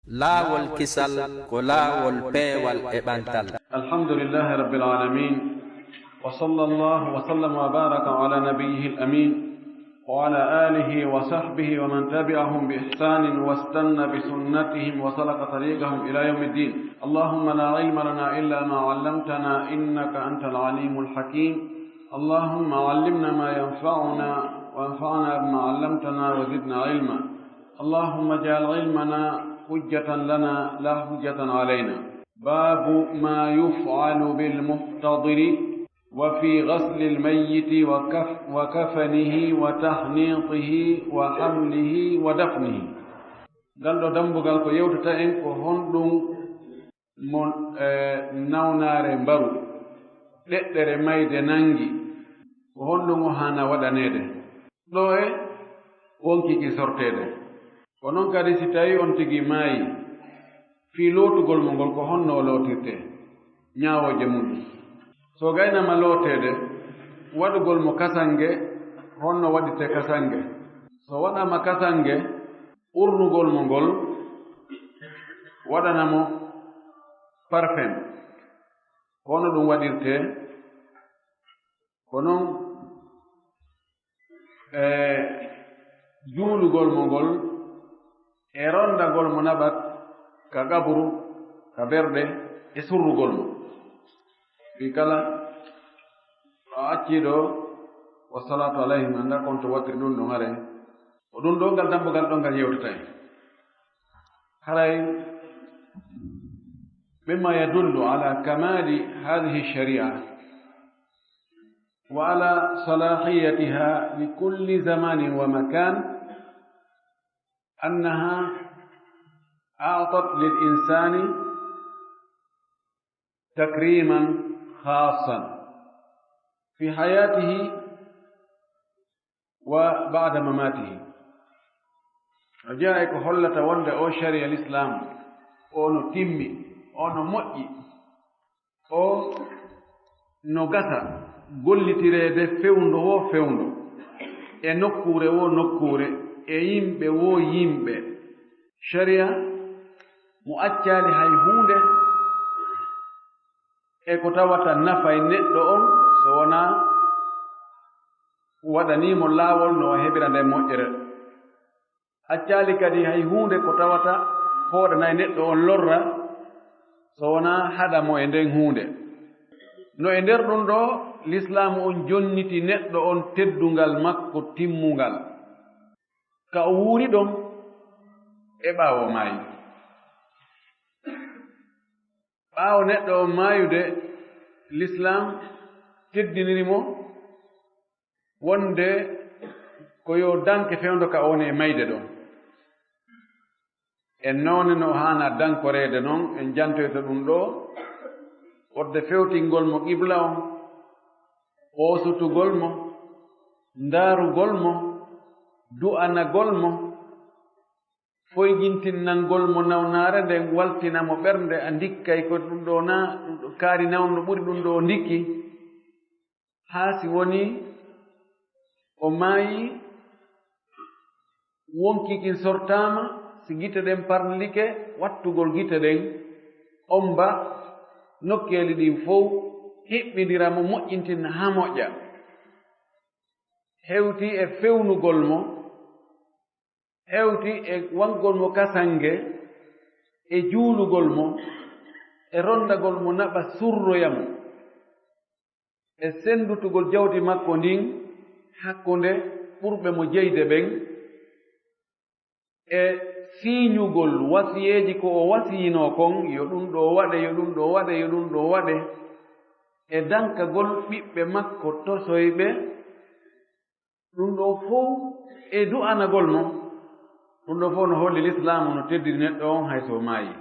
لا والكسل كلا والبي والإبانتال. الحمد لله رب العالمين، وصلى الله وسلم وبارك على نبيه الأمين وعلى آله وصحبه ومن تبعهم بإحسان واستنى بسنتهم وسلك طريقهم إلى يوم الدين. اللهم لا علم لنا إلا ما علمتنا إنك أنت العليم الحكيم. اللهم علمنا ما ينفعنا وانفعنا بما علمتنا وزدنا علما. اللهم اجعل علمنا حجة لنا لا حجة علينا. باب ما يفعل بالمحتضر وفي غسل الميت وكفنه وتحنيطه وحمله ودفنه. قال له دمبغال كو يوتتا en ko honɗum mon nawnare mbaru ɗeɗɗere mayde nangi ko honɗum o hana waɗanede ɗo e wonkiki sortede. ko noon kadi si tawi on tigi maayi fii lootugol mo ngol ko honno o lootirte ñaawoje mum. so gaynama lootede waɗugol mo kasange honno waɗirte kasange. so waɗama kasange urnugol mo ngol waɗanamo parfum hono ɗum waɗirte. ko noon juulugol mo ngol e rondagol mo naɓat ka gabru ka berɗe e surrugol mo. fi kala ɗo acciɗo wassalatu alayhim anda kon to wattiri ɗum ɗon hare o ɗum ɗo ngal dambugal ɗo ngal yewtata en haray mimma yadullu ala kamali hadihi sharia wa ala salahiyatiha li kulli zamanin wa makan annaha a'tat lil insani takriman خاصا في حياته وبعد مماته. جاءك هلة وند أو شريع الإسلام أو نتمي أو نمؤي أو نغسا قل تريد فوندو وفوندو e nokkure wo nokkure e yimɓe wo yimɓe. sharia mo accali hay hunde e ko tawata nafa e neɗɗo on so wona waɗanimo laawol no o heɓira nde moƴƴere. accali kadi hay hunde ko tawata hoɗana e neɗɗo on lorra so wona haɗamo e nden hunde. no e nder ɗum ɗo l'islamu on jonniti neɗɗo on teddungal makko timmungal ka o wuuri ɗon e ɓaawo maayi. ɓaawo neɗɗo o maayude l'islam teddinirimo wonde ko yo danke fewndo ka woni e mayde ɗon. en noone no haana dankoreede noon en jantoyta ɗum ɗo wodde fewtingol mo qibla on hoosutugol mo ndaarugol mo du'anagol mo foyjintinnangol mo nawnaare nden waltina mo ɓernde a ndikkay ko ɗum ɗo na ɗum ɗo kaari nawno ɓuri ɗum ɗo ndikki haa si woni o maayi wonkikin sortaama si gite ɗen parlike wattugol gite ɗen omba nokkeeli ɗin fof hiɓɓindira mo moƴƴintinna haa moƴƴa hewti e fewnugol mo hewti e wangol mo kasange e juulugol mo e rondagol mo naɓa surroya mo e sendutugol jawdi makko ndin hakkunde ɓurɓe mo jeyde ɓen e siiñugol wasiyeeji ko o wasiyino kon yo ɗum ɗo waɗe yo ɗum ɗo waɗe yo ɗum ɗo waɗe e dankagol ɓiɓɓe makko tosoyɓe ɗum ɗo fof e du'anagol mo. ɗum ɗo fof no holli l'islamu no teddiri neɗɗo on hay so maayi.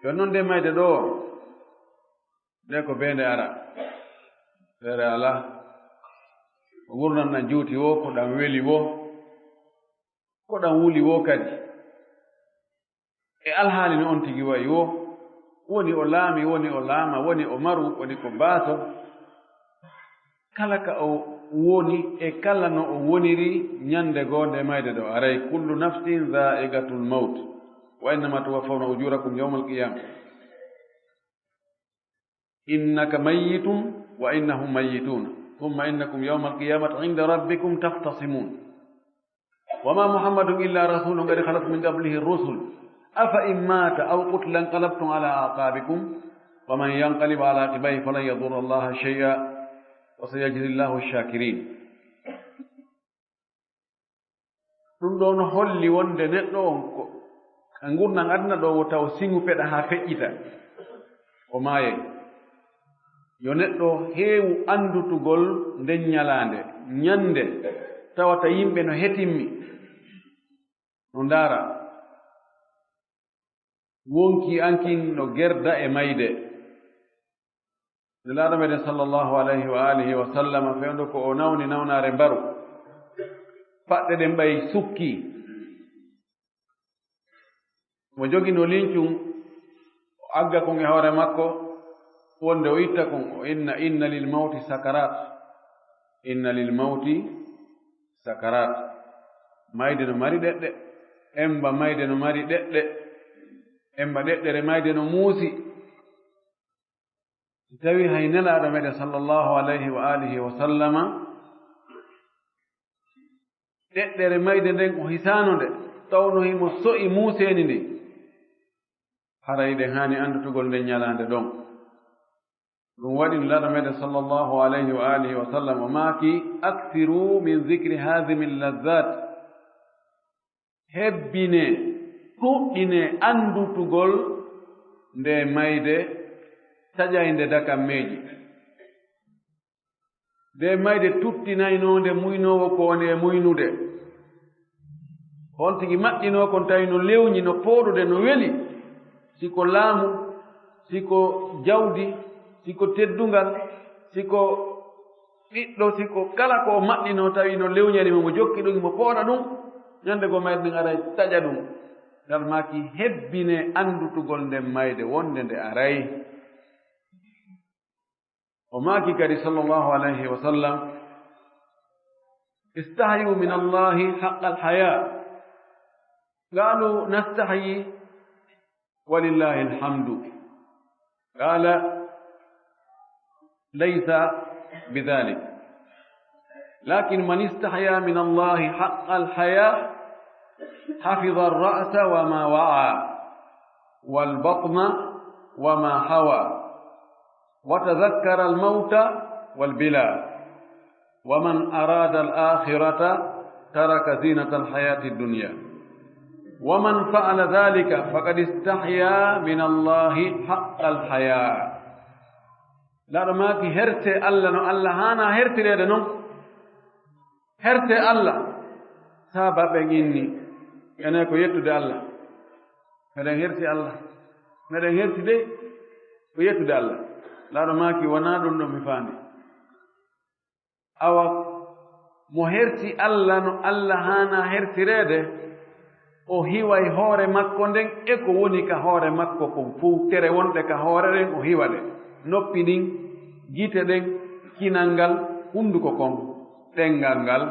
yo noon nde mayde ɗo nde ko beende ara feere ala ko gurdam ɗam juuti wo ko ɗam weli wo ko ɗam wuli wo kadi e alhaali no on tigi wayi wo woni o laami woni o laama woni o maru woni ko baaso kala ka o woni e kala no o woniri ñande gonde mayde ɗo aray kullu nafsin dha'iqatul maut wa innama tuwaffawna ujurakum yawma alqiyama innaka mayyitun wa innahum mayyitun thumma innakum yawma alqiyamati inda rabbikum tahtasimun wama muhammadun illa rasulun qad khalat min qablihi ar-rusul afa in mata aw qutila inqalabtum ala aqabikum wa man yanqalib ala aqibihi falan yadurra allaha shay'a wa sayajzi allahu ash-shakirin. ɗum ɗon holli wonde neɗɗo on ko gurnan aduna ɗo wo taw siŋu feɗa ha feƴƴita o maayay yo neɗɗo heewu andutugol nden ñalaande ñande tawata yimɓe no hetimmi no ndaara wonki ankin no gerda e mayde nelaɗo meɗen sallllahu alayhi wa alihi wa sallama fewndo ko o nawni nawnaare mbaru paɗɗe ɗen ɓay sukki mo jogi no lincum o agga kon e hoore makko wonde o itta kon o inna lil mawti sakarat inna lil mawti sakarat mayde no mari ɗeɗɗe emba mayde no mari ɗeɗɗe emba ɗeɗɗere mayde no muusi si tawi hay nelaɗo meɗen sallllahu alayhi wa alihi wa sallama ɗeɗɗere mayde nden o hisano nde tawno himo so'i muuseni ndi haray ɗen hani andutugol nden ñalande ɗon ɗum waɗi nelaɗo meɗen sallllahu alayhi wa alihi wa sallam o maaki akthiru min dhicri hadimi lladzat hebbine ɗuɗɗine andutugol nde mayde taƴaynde dakammeji nde mayde tuttinaynonde muynowo ko woni e muynude on tigi maɗɗino kon tawi no lewñi no pooɗude no weli siko laamu siko jawdi siko teddungal siko ɓiɗɗo siko kala ko maɗɗino tawi no lewñanimo mo jokki ɗum mo pooɗa ɗum ñande go mayde ɗin aray taƴa ɗum ngal maki hebbine andutugol nden mayde wonde nde aray o maaki kadi sallllahu alayhi wa sallam istahyu min allahi haqqa alhaya qalu nastahyi walillahi alhamdu qala laysa bidhalik lakin man istahya min allahi haqqa alhaya حفظ الرأس وما وعى والبطن وما حوى وتذكر الموت والبلى ومن أراد الآخرة ترك زينة الحياة الدنيا ومن فعل ذلك فقد استحيا من الله حق الحياة لا رماكي هرتي الله نو الله هانا هرتي لدنو هرتي الله سابا بغيني ene ko yettude Allah meɗen herti Allah meɗen herti de ko yettude Allah laaɗo maaki wonaa ɗum ɗo mi faandi awa mo herti Allah no Allah haana hertireede o hiway hoore makko nden e ko woni ka hoore makko kon fuu tere wonɗe ka hoore ɗen o hiwa ɗe noppi ɗin gite ɗen kinal ngal hunnduko kon ɗenngal ngal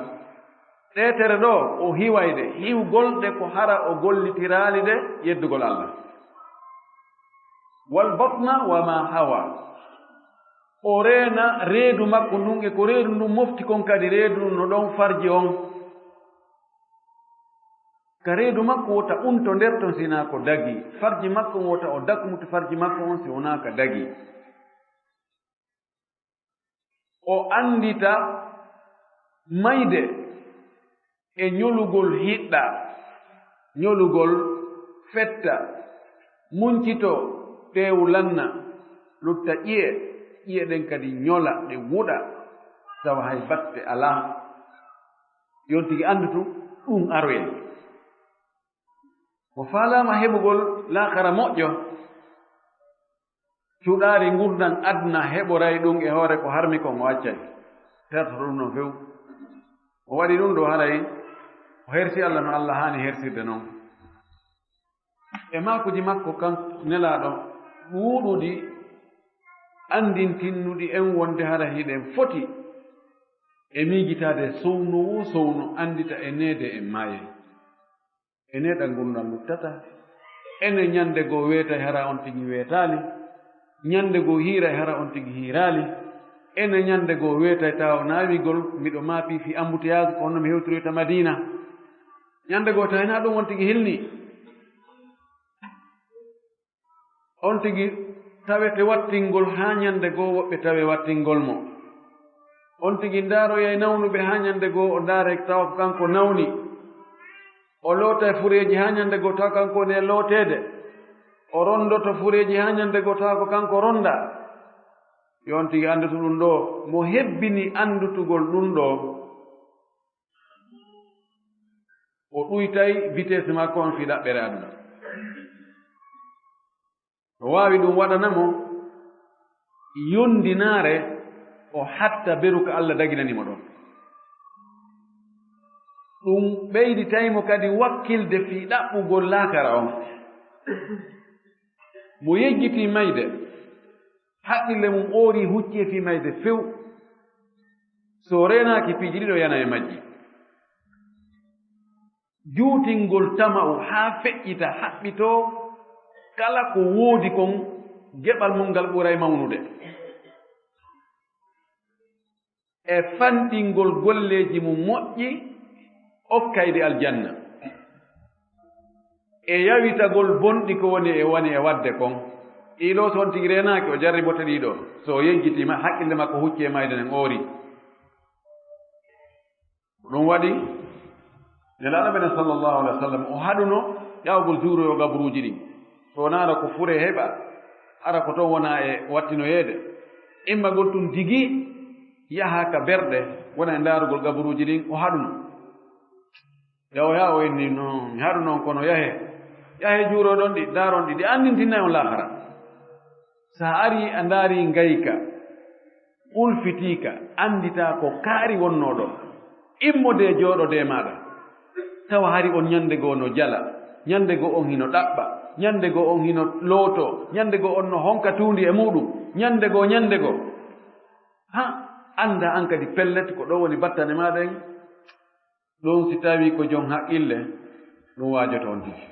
ɗeetere ɗo o hiwayde hiwgolɗe ko hara o gollitiraali de yeddugol Allah wal batna wa ma hawa o reena reedu makko ndun e ko reedu ndun mofti kon kadi reedu no ɗon farji on ka reedu makko wota unto nder ton sinaa ko dagi farji makko wota o dakmuto farji makko on si wonaa ka dagi o andita mayde e ñolugol hiɗɗa ñolugol fetta muncito teewu lanna lutta ƴiye ɗen kadi ñola ɗe wuɗa tawa hay batte alaa yon tigi andutu ɗum aroyen mo faalaama heɓugol laakara moƴƴo cuɗaari ngurdan adna heɓoray ɗum e hoore ko harmi kon o accay terto ɗum no few o waɗi ɗum ɗo haray o hersi Allah no Allah haani hersirde noon e maakuji makko kan nelaaɗo ɗuuɗuɗi andintinnuɗi en wonde hara hiɗen foti e miijitaade sowno anndita e neede e maaye e neeɗa ngurdam luttata ene ñannde goo weeta hara on tigi weetaali ñannde goo hiira hara on tigi hiiraali ene ñannde goo weeta taw naawigol miɗo maapii fi embouteillage ko honno mi hewtiroyta madina ñannde goo tawnaa ɗum on tigi hilni on tigi tawete wattingol haa ñannde goo woɓɓe tawe wattingol mo on tigi ndaaroyay nawnuɓe haa ñannde goo o ndaare tawa ko kanko nawni o loota e fureeji haa ñannde goo tawa kanko woni e looteede o rondoto fureeji haa ñannde goo tawa ko kanko ronda yon tigi anndutu ɗum ɗo mo hebbini anndutugol ɗum ɗo o ɗuytay vitesse makko on fii ɗaɓɓere aduna o waawi ɗum waɗanamo yondinaare o hatta beru ko Allah daginanimo ɗon ɗum ɓeyditaymo kadi wakkilde fii ɗaɓɓugol laakara on mo yejjitii mayde haqqille mum oori hucci e fii mayde few so reenaaki piiji ɗiɗo yana e majji juutingol tama'u haa feƴƴita haɓɓitoo kala ko woodi kon geɓal mum ngal ɓuray mawnude e fanɗingol golleeji mum moƴƴi okkayde aljanna e yawitagol bonɗi ko woni e wadde kon ɗiɗo so on tigi reenaaki o jarri bote ɗiɗo so o yejjitima haqqille makko hucci e mayde nen oori ɗum waɗi nelaaɗo menen sallllahu alih wa sallam o haɗuno yawgol juuroyo gabruuji ɗin so naara ko fure heɓa ara ko toon wona e wattinoyeede immagol tum digi yaha ka berɗe wona e ndaarugol gabruuji ɗin o haɗuno yaha o inni noon mi haɗu noon kono yahe juuroɗon ɗi daaron ɗi ɗi anndintinnayi on laahara so a ari a ndaari ngayka ulfitiika annditaa ko kaari wonnoo ɗon immode jooɗode maaɗa tawa hari on ñannde goo no jala ñannde goo on hino ɗaɓɓa ñannde goo on hino looto ñannde goo on no honka tuundi e muɗum ñannde goo ha annda an kadi pellet ko ɗo woni battane maaɗa en ɗon si tawi ko jon haqqille ɗum waajoto on tigi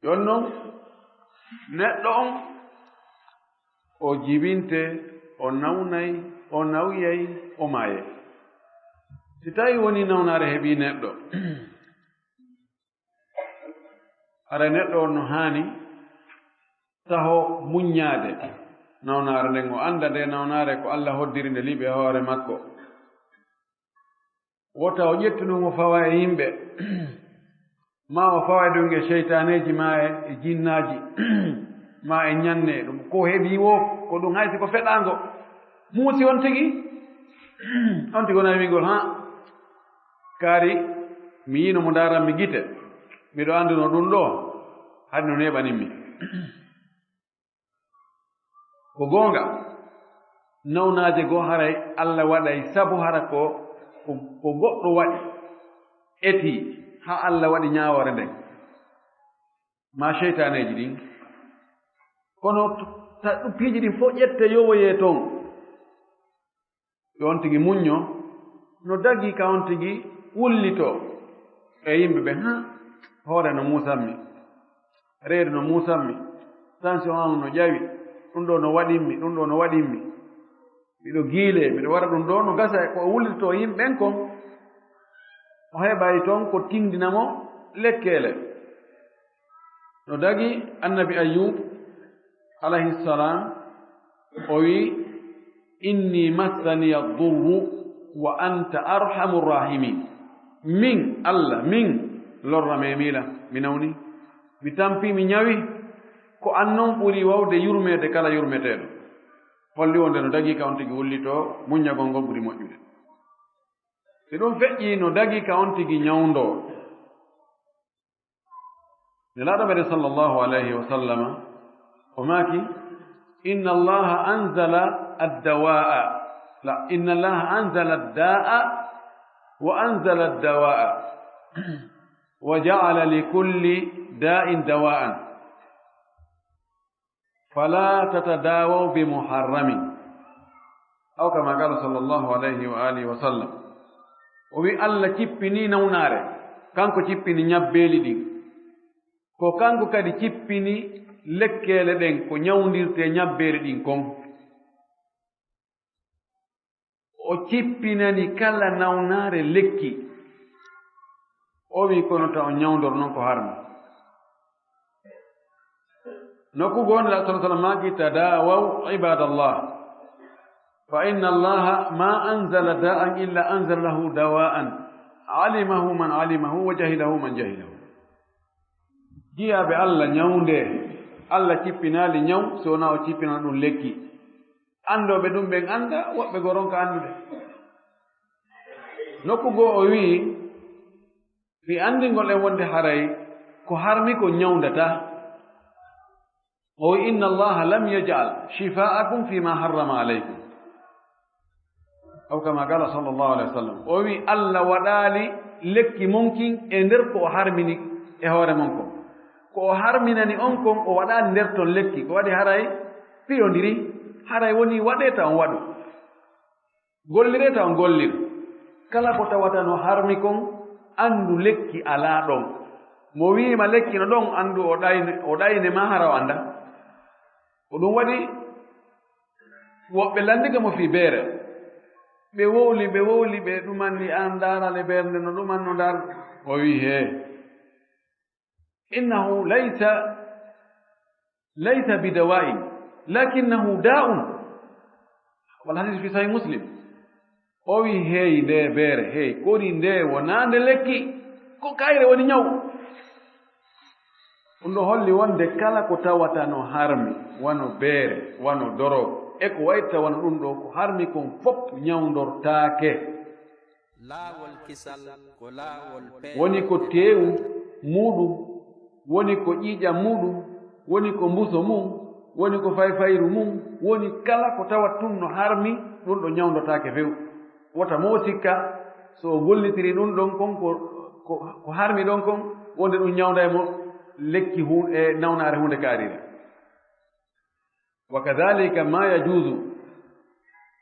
yon noon neɗɗo on o jibinte o nawnay o nawyay o maaye si tawi woni nawnaare heɓii neɗɗo ara neɗɗo on no haani taho muññaade nawnaare nden o annda nde nawnaare ko Allah hoddiri nde liɓe hoore makko wota o ƴettuɗum o fawa e yimɓe ma o fawa e ɗum e seytaneeji ma e jinnaaji ma e ñanne ɗum ko heɓii wo ko ɗum haysi ko feɗaango muusi on tigi wona wigol kaari mi yiino mo ndaaran mi gite miɗo annduno ɗum ɗo hade no neɓaninmi ko goonga nawnaaje goo haray Allah waɗay sabu hara ko goɗɗo waɗi etii haa Allah waɗi ñaawore nden ma seytaneeji ɗin kono piiji ɗin fof ƴette yowoyee toon yo on tigi muñño no dagi ka on tigi wullitoo e yimɓe ɓen hoore no muusanmi reedu no muusanmi tension am no ƴawi ɗum ɗo no waɗinmi miɗo giile miɗo waɗa ɗum ɗo no gasa ko wullitoo yimɓe ɓen kon o heɓay toon ko tindinamo lekkeele no dagi annabi Ayyub alayhi salam o wi inni massaniya durru wa anta arhamu rahimin min Allah min lorra memila mi nawni mi tampi mi ñawi ko annon ɓuri wawde yurmede kala yurmeteɗo holli wonde no dagi ka on tigi wullito muññagol ngol ɓuri moƴƴude si ɗum feƴƴi no dagi ka on tigi ñawndo nelaaɗo meɗen sallllahu alayhi wa sallama o maaki inna allaha anzala addawa'a la inna allaha anzala adda'a wa anzala addawa'a wa ja'ala likulli da'in dawa'an fala tatadawaw bimuharramin أو كما قال صلى الله عليه وآله وسلم وبي الله تشبني نوناري كانكو تشبني نيابيلي دي ko kanko kadi cippini lekkele ɗen ko ñawdirte ñabbeere ɗin kon o cippinani kala nawnaare lekki o wi kono ta o ñawdor noon ko harmi nokku goonde la sa sallam maaki tadawaw ibadallah fa inna allaha ma anzala da'an illa anzala lahu dawa'an alimahu man alimahu wa jahilahu man jahilahu jiyaaɓe allah ñawnde allah cippinaali ñaw so wonaa o cippina ɗum lekki anndooɓe ɗum ɓen annda woɓɓe go ronka anndude nokku goo o wii fi anndingol en wonde haray ko harmi ko ñawndata o wi inna allaha lam yajal shifa'akum fima harrama alaykum aw kama qala sallallahu alayhi wa sallam o wi allah waɗaali lekki monkin e nder ko o harmini e hoore mon kon ko o harminani on kon o waɗaani nder ton lekki ko waɗi haray piyondiri haray woni waɗeeta on waɗu gollireeta on gollir kala ko tawata no harmi kon anndu lekki alaa ɗon mo wiima lekki no ɗon anndu o ɗayne ma hara o annda ko ɗum waɗi woɓɓe landiga mo fii beere ɓe wowli ɓe ɗumanni an daarale ɓernde no ɗuman no ndar o wii hee innahu laysa bidawa'in lakinnahu da'un wal hadith fi sahih muslim o wi hey nde beere hey koni nde wonande lekki ko kayre woni ñaw ɗum ɗo holli wonde kala ko tawata no harmi wano beere wano doro e ko wayta wano ɗum ɗo ko harmi kon fof ñawdortaake laawol kisal ko laawol woni ko teewu muɗum woni ko ƴiiƴam muɗum woni ko mbuso mum woni ko fayfayru mum woni kala ko tawat tun no harmi ɗum ɗo ñawdotaake few wota mo sikka so o gollitiri ɗum ɗon kon ko harmi ɗon kon wonde ɗum ñawda e mo lekki e nawnaare hunde kaarire wa kadhalika ma yajuzu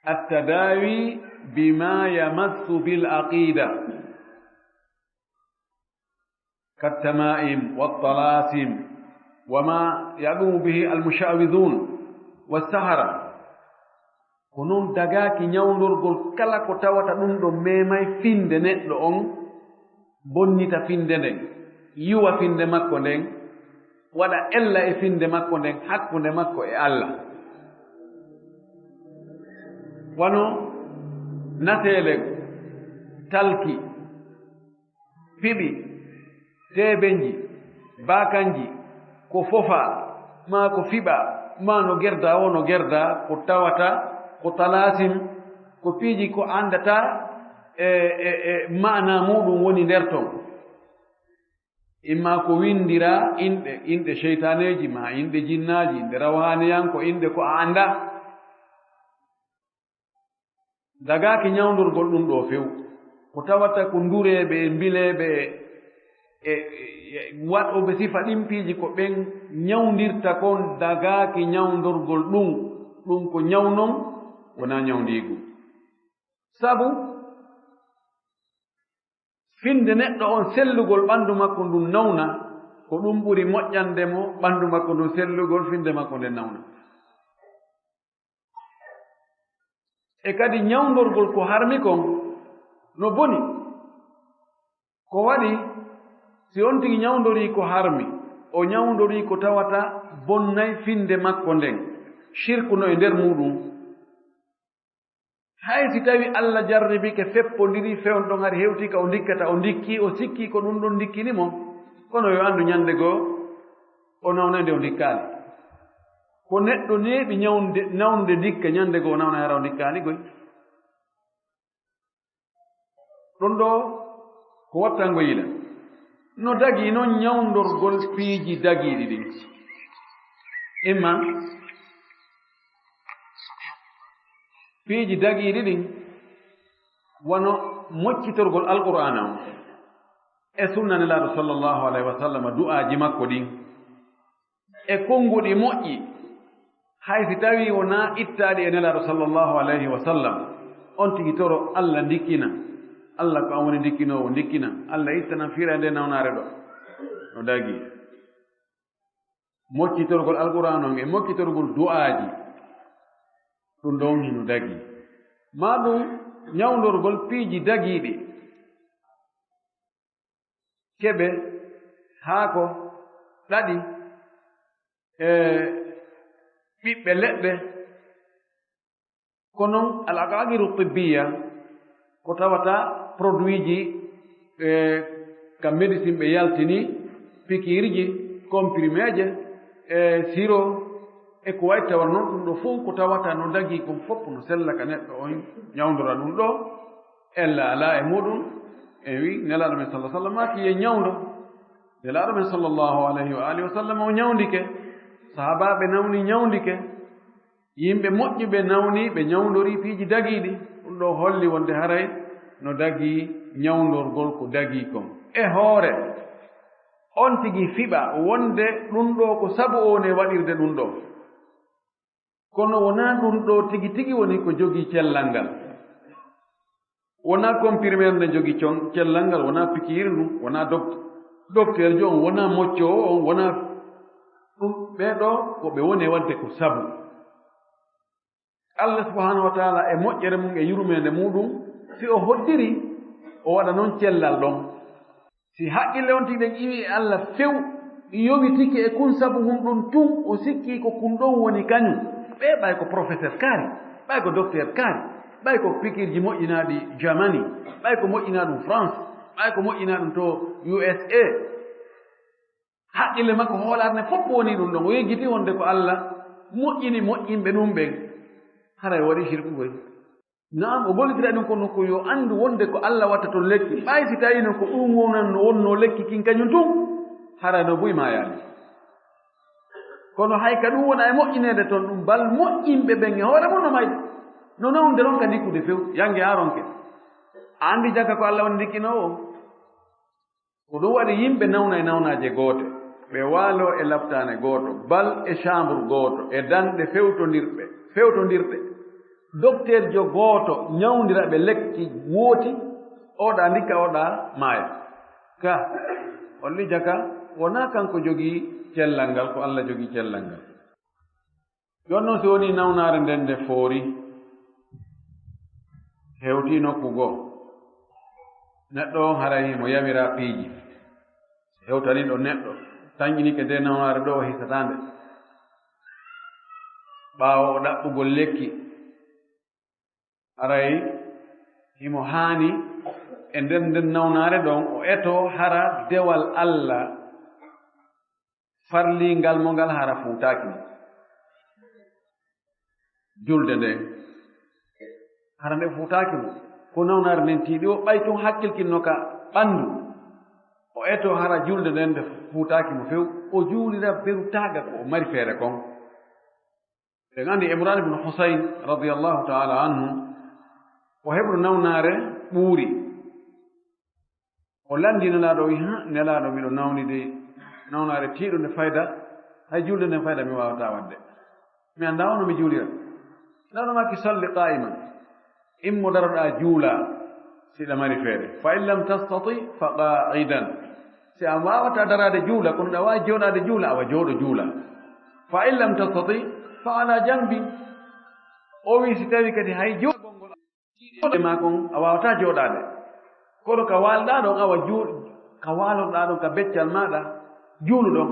attadawi bima yamassu bil aqida كالتمائم والطلاسم وما يقوم به المشعوذون والسحرة كنون دغاكي ñawndorgol kala ko tawata ɗum ɗo memay finde neɗɗo on bonnita finde nden yiwa finde makko nden waɗa ella e finde makko nden hakkunde makko e Allah wano nateele talki piɓi teebenji baakanji ko fofa ma ko fiɓa ma no gerda o no gerda ko tawata ko talasim ko piiji ko andata e mana muɗum woni nder ton imma ko windira inɗe cheytaneji ma inɗe jinnaji inɗe rawhaniyanko inɗe ko a anda dagaki ñawdorgol ɗum ɗo few ko tawata ko ndureɓe e mbileɓe waɗoɓe sifa ɗimpiiji ko ɓen ñawdirta kon dagaaki ñawdorgol ɗum ko ñawnon wona ñawdiigu sabu finde neɗɗo on sellugol ɓanndu makko ndun nawna ko ɗum ɓuri moƴƴande mo ɓanndu makko ndun sellugol finde makko nden nawna e kadi ñawdorgol ko harmi kon no boni ko waɗi si on tigi ñawdorii ko harmi o ñawdorii ko tawata bonnay finde makko nden shirku no e nder muɗum hay si tawi Allah jarribike feppondiri fewn ɗon hari hewti ka o ndikkata o ndikki o sikki ko ɗum ɗon ndikkini mo kono yo anndu ñande goo o nawnande o ndikkaali ko neɗɗo neeɓi nawnde ndikka ñande goo o nawna hara o ndikkaani goy ɗon ɗo ko wattango yila no dagi noon ñawdorgol piiji dagiiɗi ɗin imma piiji dagiiɗi ɗin wono moccitorgol alqur'ana o e sunnanelaaɗo sallllahu alayhi wa sallam du'aaji makko ɗin e konnguɗi moƴƴi haysi tawi wona ittaɗi e nelaɗo sallllahu alayhi wa sallam on tigi toro allah ndikkina allah ko an woni ndikkinowo ndikkina allah ittana fiira nde nawnare ɗo no dagi moccitorgol alqur'an on e moccitorgol du'aaji ɗum ɗon hino dagi ma ɗum ñawdorgol piiji dagiiɗi keɓe haako ɗaɗi e ɓiɓɓe leɗɗe ko noon al-aqaqiru tibbiya ko tawata produit ji ka médecine ɓe yaltini pikirji comprimé je e siro e ko wayi tawa noon ɗum ɗo fof ko tawata no dagi kon fof no sella ka neɗɗo on ñawdora ɗum ɗo ella ala e muɗum e wi nelaɗo men sallah sallam maki ye ñawdo nelaɗo men sallllahu alayhi wa alihi wa sallam o ñawdike sahabaɓe nawni ñawdike yimɓe moƴƴuɓe nawni ɓe ñawdori piiji dagiiɗi ɗum ɗo holli wonde haray no dagi ñawdorgol ko dagi kon e hoore on tigi fiɓa wonde ɗum ɗo ko sabu o ne waɗirde ɗum ɗo kono wona ɗum ɗo tigi tigi woni ko jogii cellal ngal wona comprimére nde jogii cellal ngal wona pikiri ɗum wona docteur jo on wona moccoo on wona ɗum ɓeeɗo ko ɓe woni wadde ko sabu allah subhanahu wa taala e moƴƴere mum e yurmede muɗum si o hoddiri o waɗa noon cellal ɗon si haqqille on tigi ɗen ƴiwi e allah few yowitike e kun sabu hum ɗum tun o sikki ko kun ɗon woni kañum ɓe ɓay ko professeur kaari ɓay ko docteur kaari ɓay ko pikirji moƴƴinaaɗi germany ɓay ko moƴƴinaaɗum france ɓay ko moƴƴinaaɗum to usa haqqille makko hoolaarne fof woni ɗum ɗon o yeggiti wonde ko allah moƴƴini moƴƴinɓe ɗum ɓen haray waɗi hirkugoy naam o gollitira ɗum kono ko yo anndu wonde ko allah watta to lekki ɓay si tawino ko ɗum wonan no wonno lekki kin kañum tun haray no buy ma yaani kono hay ka ɗum wona e moƴƴineede toon ɗum bal moƴƴinɓe ɓen e hoore mum no mayde no nawde ronka ndikkude few yange aaronke a anndi jagga ko allah woni ndikkinoowo ko ɗum waɗi yimɓe nawna e nawnaaje goote ɓe waalo e labtaane gooto bal e chambre gooto e danɗe fewtondirɗe docteur jo gooto ñawndira ɓe lekki wooti oɗa ndikka oɗa maaya ka holli jaka wonaa kanko jogii cellal ngal ko allah jogii cellal ngal jooni noon si wonii nawnaare nden nde foori hewtii nokku goo neɗɗo on haray mo yamiraa piiji hewtani ɗo neɗɗo tañƴinike nde nawnaare ɗo o hisataande ɓaawo o ɗaɓɓugol lekki aray himo haani e nder nden nawnaare ɗon o etoo hara dewal allah farliingal mo ngal hara fuutaaki julde nde hara nde fuutaaki mo ko nawnaare nden tiiɗi o ɓay tun hakkilkinno ka ɓanndu o etoo hara julde nden nde fuutaaki mo few o juulira berutaaga ko o mari feere kon ɓe nganndi imran ibnu husayn radiallahu taala anhu o heɓru nawnaare ɓuuri o lanndi nelaaɗo o wi ha nelaaɗo miɗo nawni de nawnaare tiiɗo nde fayda hay julde nden fayda mi waawataa waɗde mi annda ono mi juulira nelaaɗo makki salli qa'iman immo daroɗaa juula siɗa mari feere fa in lam tastati fa qa'idan si a waawataa daraade juula kono ɗa waawi jooɗaade juula awa jooɗo juula fa in lam tastati fa ala jambi o wi si tawi kadi hay jooɗe ma kon a waawataa jooɗaade kono ka waalɗaa ɗon awa ka waalonɗaa ɗon ka beccal maaɗa juuluɗon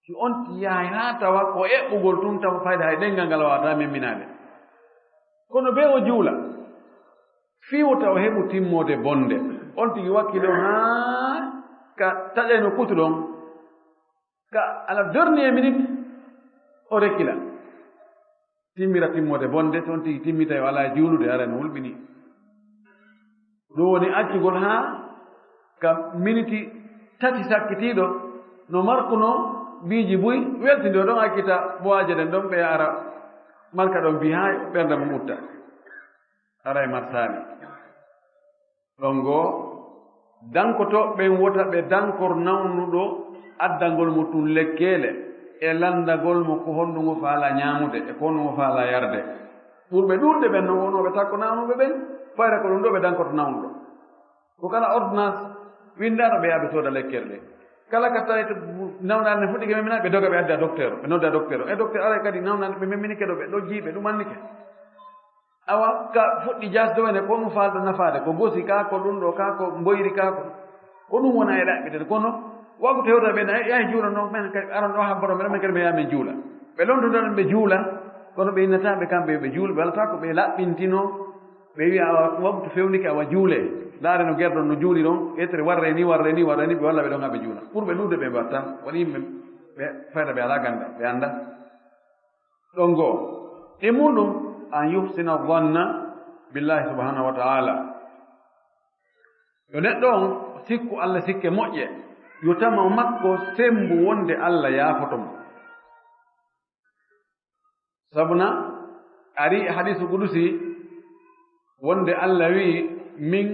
si on yahay haa tawa ko eɓɓugol tun tawa fayda hay ɗenngal ngal waawataa memminaade kono be o juula fiiwota o heɓu timmoode bonde on tigi wakkilo haa ka taƴayno kutu ɗon ka ala dernier minute o rekkila timmira timmode bonde toon tigi timmita yo alaa juulude ara no hulɓini ɗum woni accugol haa ka miniti tati sakkitiiɗo no markuno biiji buy weltindi o ɗon akkita boaje ɗen ɗon ɓe ara marka ɗon mbi haa ɓernda mum utta ara e marsaani ɗon ngoo dankoto ɓen wota ɓe dankor nawnuɗo addangol mo tun lekkeele e landagol mo ko honnugo faala ñaamude e ko honnugo faala yarde ɓurɓe ɗurde ɓen no wonoɓe takko nawnuɓe ɓen fayra ko ɗum ɗo ɓe dankoto nawnuɗo ko kala ordonnance windaɗo ɓe yaaɓe sooda lekkere ɗe kala ka tawi to nawnaade ne fuɗɗike memina ɓe doga ɓe adda docteur ɓe nodda docteur o e docteur ara kadi nawnaade ɓe memminike ɗo ɓe ɗojjii ɓe ɗumannike awa ka fuɗɗi jasdowene ko ɗum faalɗo nafaade ko gosi ka ko ɗum ɗo ka ko mboyri ka ko ɗum wona e ɗaɓɓitede kono wago to hewta ɓen yahi juula no men kadi aron ɗo habboro men men kadi ɓe yaha men juula ɓe londonɗon ɓe juula kono ɓe innataɓe kamɓe ɓe juula ɓe alata ko ɓe laɓɓintino ɓe wiya awa wago to fewnike awa juule laare no guerɗon no juuli ɗon ƴettere warre ni ɓe walla ɓe ɗon ha ɓe juula ɓurɓe ɗuude ɓe mbatta woni yimɓe ɓe fayda ɓe ala ganda ɓe annda ɗon goo e muɗum an yuhsina dhanna billahi subhanahu wa ta'ala yo neɗɗo on sikku Allah sikke moƴƴe yo tama makko sembu wonde Allah yaafotomo sabuna ari hadisu qudusi wonde Allah wi min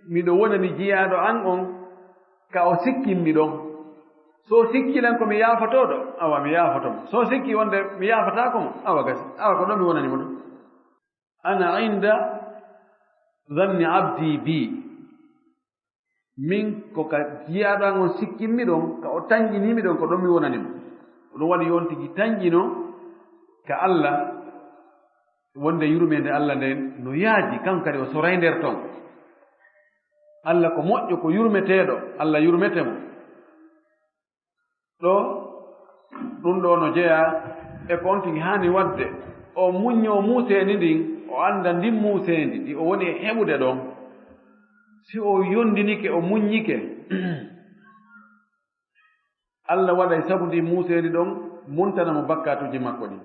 miɗo wonani jiyaaɗo an on ka o sikkinmi ɗon so sikkilen ko mi yaafotoɗo awa mi yaafotomo so sikki wonde mi yaafatako mo awa gasi awa ko ɗon mi wonanimo ɗum ana inda dhanni abdi bi min ko ka jiyaaɗo an on sikkinmi ɗon ka o tañƴinimi ɗon ko ɗon mi wonanimo ɗum waɗi yontigi tañƴino ka Allah wonde yurmede Allah nden no yaaji kanko kadi o soray nder ton Allah ko moƴƴo ko yurmeteeɗo Allah yurmete mo ɗo ɗum ɗo no jeya e ko on tigi haani waɗde o muñño muuseeni ndin o annda ndin muuseendi ɗi o woni e heɓude ɗon si o yondinike o muññike Allah waɗay sabu ndi muuseendi ɗon muntana mo bakkatuji makko ɗin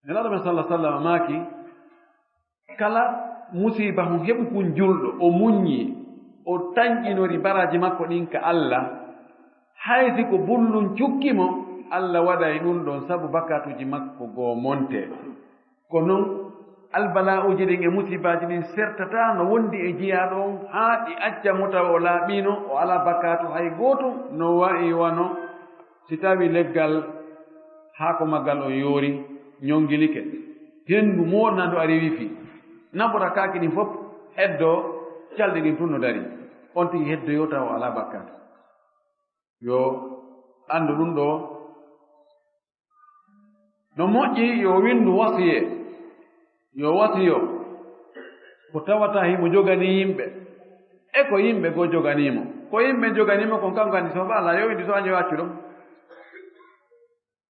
nelaɗo men sallah sallam maaki kala musiba hon heɓu kun julɗo o muññi o tañƴinori baraji makko ɗin ka Allah haysi ko bullum cukkimo Allah waɗay ɗum ɗon sabu bakkatuji makko goo monte ko noon albala'uji ɗin e musibaji ɗin sertata no wondi e jiyaɗo on haa ɗi acca mo tawa o laaɓino o ala bakkatu hay gooto no wa'i wano si tawi leggal haako maggal o yoori ñongilike henndu moornandu ari wifi naɓora kaaki ɗin fof heddo calɗi ɗin tun no dari on tigi heddoyo tawa o ala bakkatu yo anndu ɗum ɗo no moƴƴi yo windu wasiye yo wasiyo ko tawata himo jogani yimɓe e ko yimɓe goo joganimo ko yimɓe joganimo kon kanko andi so faala yo windi so año accu ɗon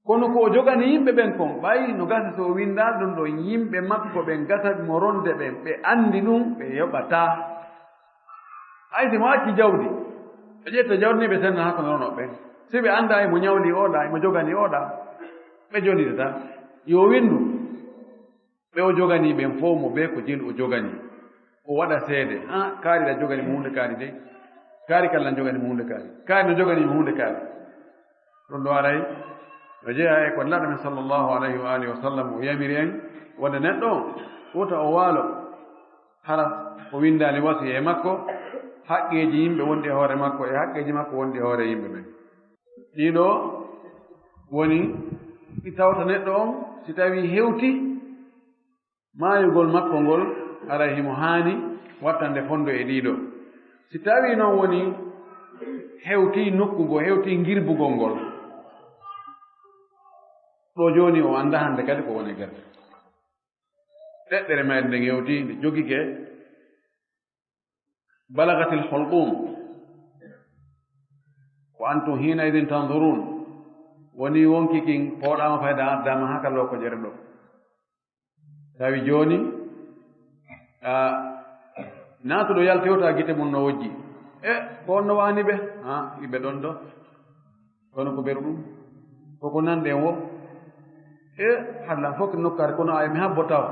kono ko o jogani yimɓe ɓen kon ɓayi no gasa so winda ɗum ɗo yimɓe makko ɓen gasa mo ronde ɓen ɓe andi ɗum ɓe yoɓata hay si mo acci jawdi ɓe ƴetta jawdiniɓe senna hakko no rono ɓen si ɓe anda emo ñawli oɗa emo jogani oɗa ɓe jonidata yo windu ɓe o jogani ɓen fof mo ɓe ko jil o jogani o waɗa seede kaari ɗa jogani mo hunde kaari de kaari kalla jogani mo hunde kaari no jogani mo hunde kaari ɗum ɗo aray no jeeya e ko laɗa men sallllahu alayhi wa alihi wa sallam o yamiri en wonde neɗɗo wota o waalo hara o windani wasi e makko haqqeji yimɓe wondi e hoore makko e haqqeji makko wondi e hoore yimɓe ɓen ɗiɗo woni ɗi tawta neɗɗo on si tawi hewti maayugol makko ngol ara himo haani wattande fondo e ɗiɗo si tawi noon woni hewti nokkugo hewti girbugol ngol ɗo jooni o annda hannde kadi ko woni gerte ɗeɗɗere mayde nde hewti nde jogike balagatil hulqum ko antum hina idin tanzurun woni wonki kin pooɗama fayda addama ha kallo ko jere ɗo tawi jooni naatuɗo yaltewta gite mum no wojji ko on no waani ɓe iɓe ɗon ɗo kono ko ɓeru ɗum koko nanɗen wo hallan fof nokkare kono ay mi habbotaw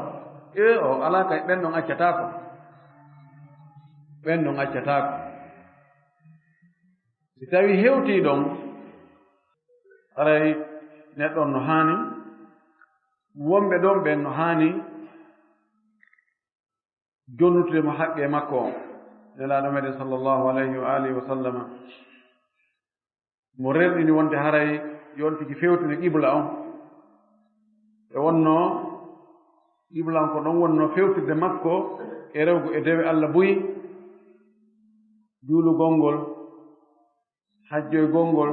o ala kay ɓen ɗon accatako ɓen ɗon accatako si tawi hewti ɗon aray neɗɗon no haani wonɓe ɗon ɓen no haani jonnutudemo haqqe makko on nelaɗo meɗen sallllahu alayhi wa alihi wa sallama mo rerɗini wonde haray yontiki fewtine qibla on e wonno qibla on ko ɗon wonno fewtirde makko e rewgo e dewe Allah buyi juulugol ngol hajjoygol ngol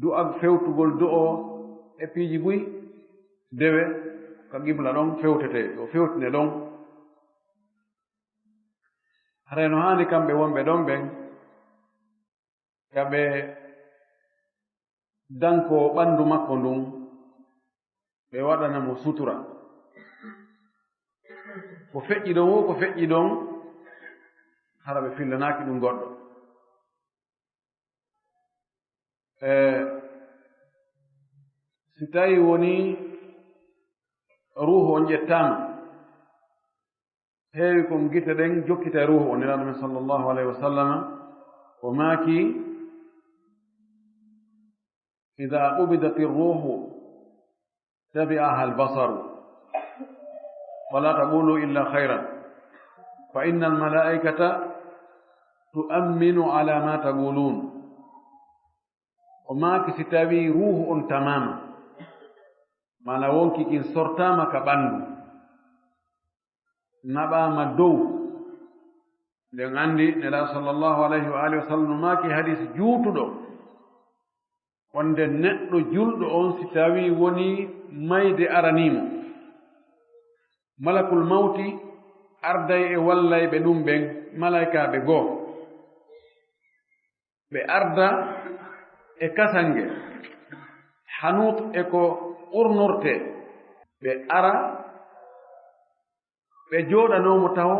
du'ag fewtugol do'o e piiji buyi dewe ko qibla ɗon fewtete o fewtine ɗon hareno haani kamɓe wonɓe ɗon ɓen kaɓe danko ɓanndu makko ndun ɓe waɗana mo sutura ko feƴƴi ɗon wo ko feƴƴi ɗon hara ɓe fillanaaki ɗum goɗɗo si tawi woni ruuhu on ƴettaama heewi kon gite ɗen jokkita ruuhu o nelaɗo men sallllahu alayhi wa sallama o maaki ida qubidati ruuhu tabi'aha albasaru wala taqulu illa khayran fa inna almalaikata tu'amminu ala ma taqulun o maaki si tawi ruuhu on tamama mana wonki kin sortama ka ɓanndu naɓama dow nden anndi nelaɗo sallllahu alayhi wa alihi wa sallam no maaki hadis juutuɗo wonde neɗɗo julɗo on si tawi woni mayde aranimo malakul mawti arday e wallayɓe ɗum ɓen malaikaɓe goo ɓe arda e kasange hanut e ko ɓurnorte ɓe ara ɓe jooɗanomo taw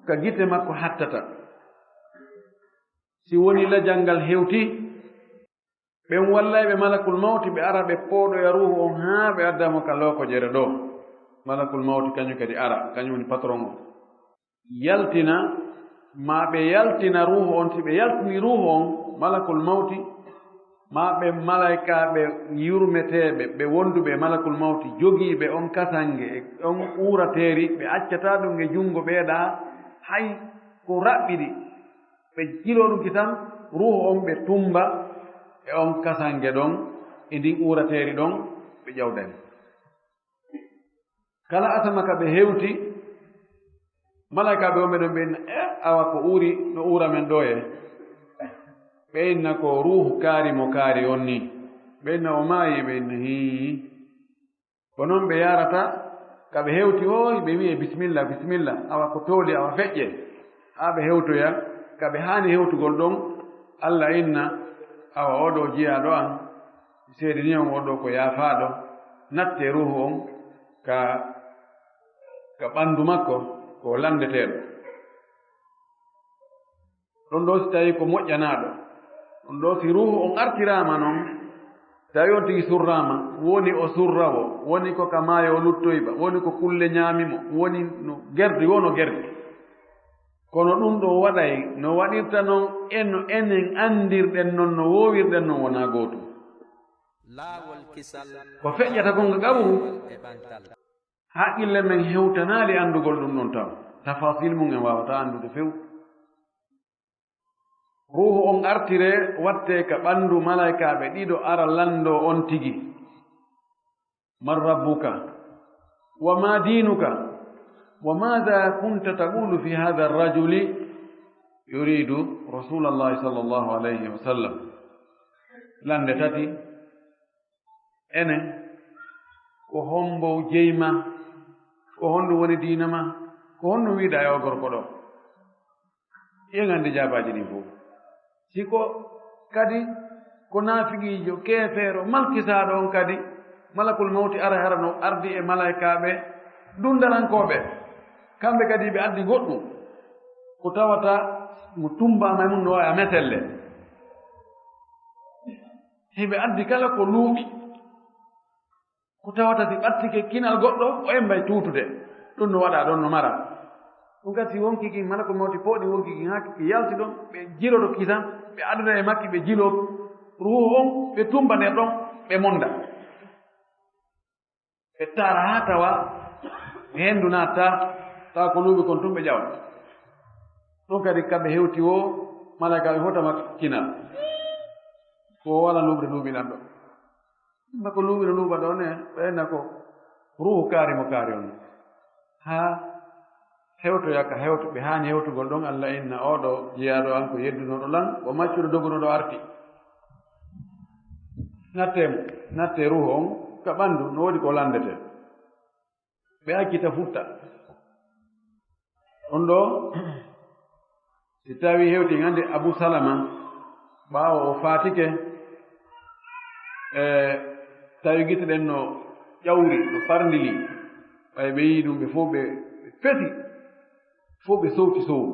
ka gite makko hattata si woni lajalngal hewti ɓen wallayɓe malakul mawti ɓe ara ɓe pooɗoya ruuhu on haa ɓe addamo ka lookojere ɗo malakul mawti kañum kadi ara kañum woni patron o yaltina ma ɓe yaltina ruuhu on si ɓe yaltini ruuhu on malakul mawti ma ɓe malaikaɓe yurmeteɓe ɓe wonduɓe malakul mawti jogiiɓe on kasange e on uurateeri ɓe accata ɗum e junngo ɓeeɗa hay ko raɓɓiɗi ɓe jilo ɗum kitan ruuhu on ɓe tumba e on kasange ɗon e ndin uurateeri ɗon ɓe ƴawdani kala asama ka ɓe hewti malaikaɓe wonɓe ɗon ɓenna awa ko uuri no uura men ɗo e ɓeynna ko ruuhu kaari mo kaari on ni ɓeynna o maayi ɓeynna hii ko noon ɓe yarata ka ɓe hewti oy ɓe wi'e bisimilla bisimilla awa ko tooli awa feƴƴe haa ɓe hewtoya ka ɓe haani hewtugol ɗon Allah inna awa oɗo jiyaaɗo an seedini on oɗo ko yaafaaɗo natte ruuhu on ka ɓanndu makko ko landeteeɗo ɗon ɗo si tawi ko moƴƴanaaɗo ɗum ɗo si ruuhu on artiraama noon tawi on tigi surraama woni o surrawo woni ko ka maayo o luttoyba woni ko kulle ñaamimo woni no gerdi wono gerdi kono ɗum ɗo waɗay no waɗirta noon eno enen anndirɗen noon no woowirɗen noon wonaa gootum ko feƴƴata kon ngo gawru haqqille men hewtanaali anndugol ɗum ɗon taw tafasil mum en waawata anndude few ruuhu on artire watte ka ɓanndu malaikaaɓe ɗiɗo ara lando on tigi man rabbuka wa ma diinuka wa maada kunta taqulu fi hada arrajuli yuridu rasula allahi sallllahu alayhi wa sallam lande tati enen ko hombo jeyma ko honɗum woni diina ma ko honɗum wiiɗa e o gorko ɗo yen anndi jaabaji ɗin fof siko kadi ko naafigiijo keefeero malkisaaɗo on kadi malakul mawti ara hara no ardi e malaikaaɓe dundarankooɓe kamɓe kadi ɓe addi goɗɗum ko tawata mo tumbaama e mum no wawi a metelle heɓe addi kala ko luuɓi ko tawata si ɓattike kinal goɗɗo o embay tuutude ɗum no waɗa ɗon no mara ɗum kadi si wonki kin malakul mawti pooɗi wonki kin haa ki yalti ɗon ɓe jiloɗo kisan ɓe aduna e makki ɓe jilo ruuhu on ɓe tumba nder ɗon ɓe monda ɓe taara haa tawa henndu naatta tawa ko luuɓi kon tum ɓe ƴawa ɗum kadi kamɓe hewti o malaikaɓe fotama kinal ko wala luɓre luuɓinan ɗo ɗumba ko luuɓino luuɓa ɗo ne ɓenna ko ruhu kaari mo kaari on haa hewtoya ka hewto ɓe haani hewtugol ɗon allah inna oɗo jeyaɗo an ko yeddunoɗo lan o maccuɗo dogunoɗo arti natte ruhu on ka ɓanndu no woodi ko landete ɓe accita futta on ɗo si tawi hewti hannde abou salama ɓaawo o faatike tawi gite ɗen no ƴawri no farndili ɓay ɓe yii ɗum ɓe fof ɓe feti fof ɓe sowti sowu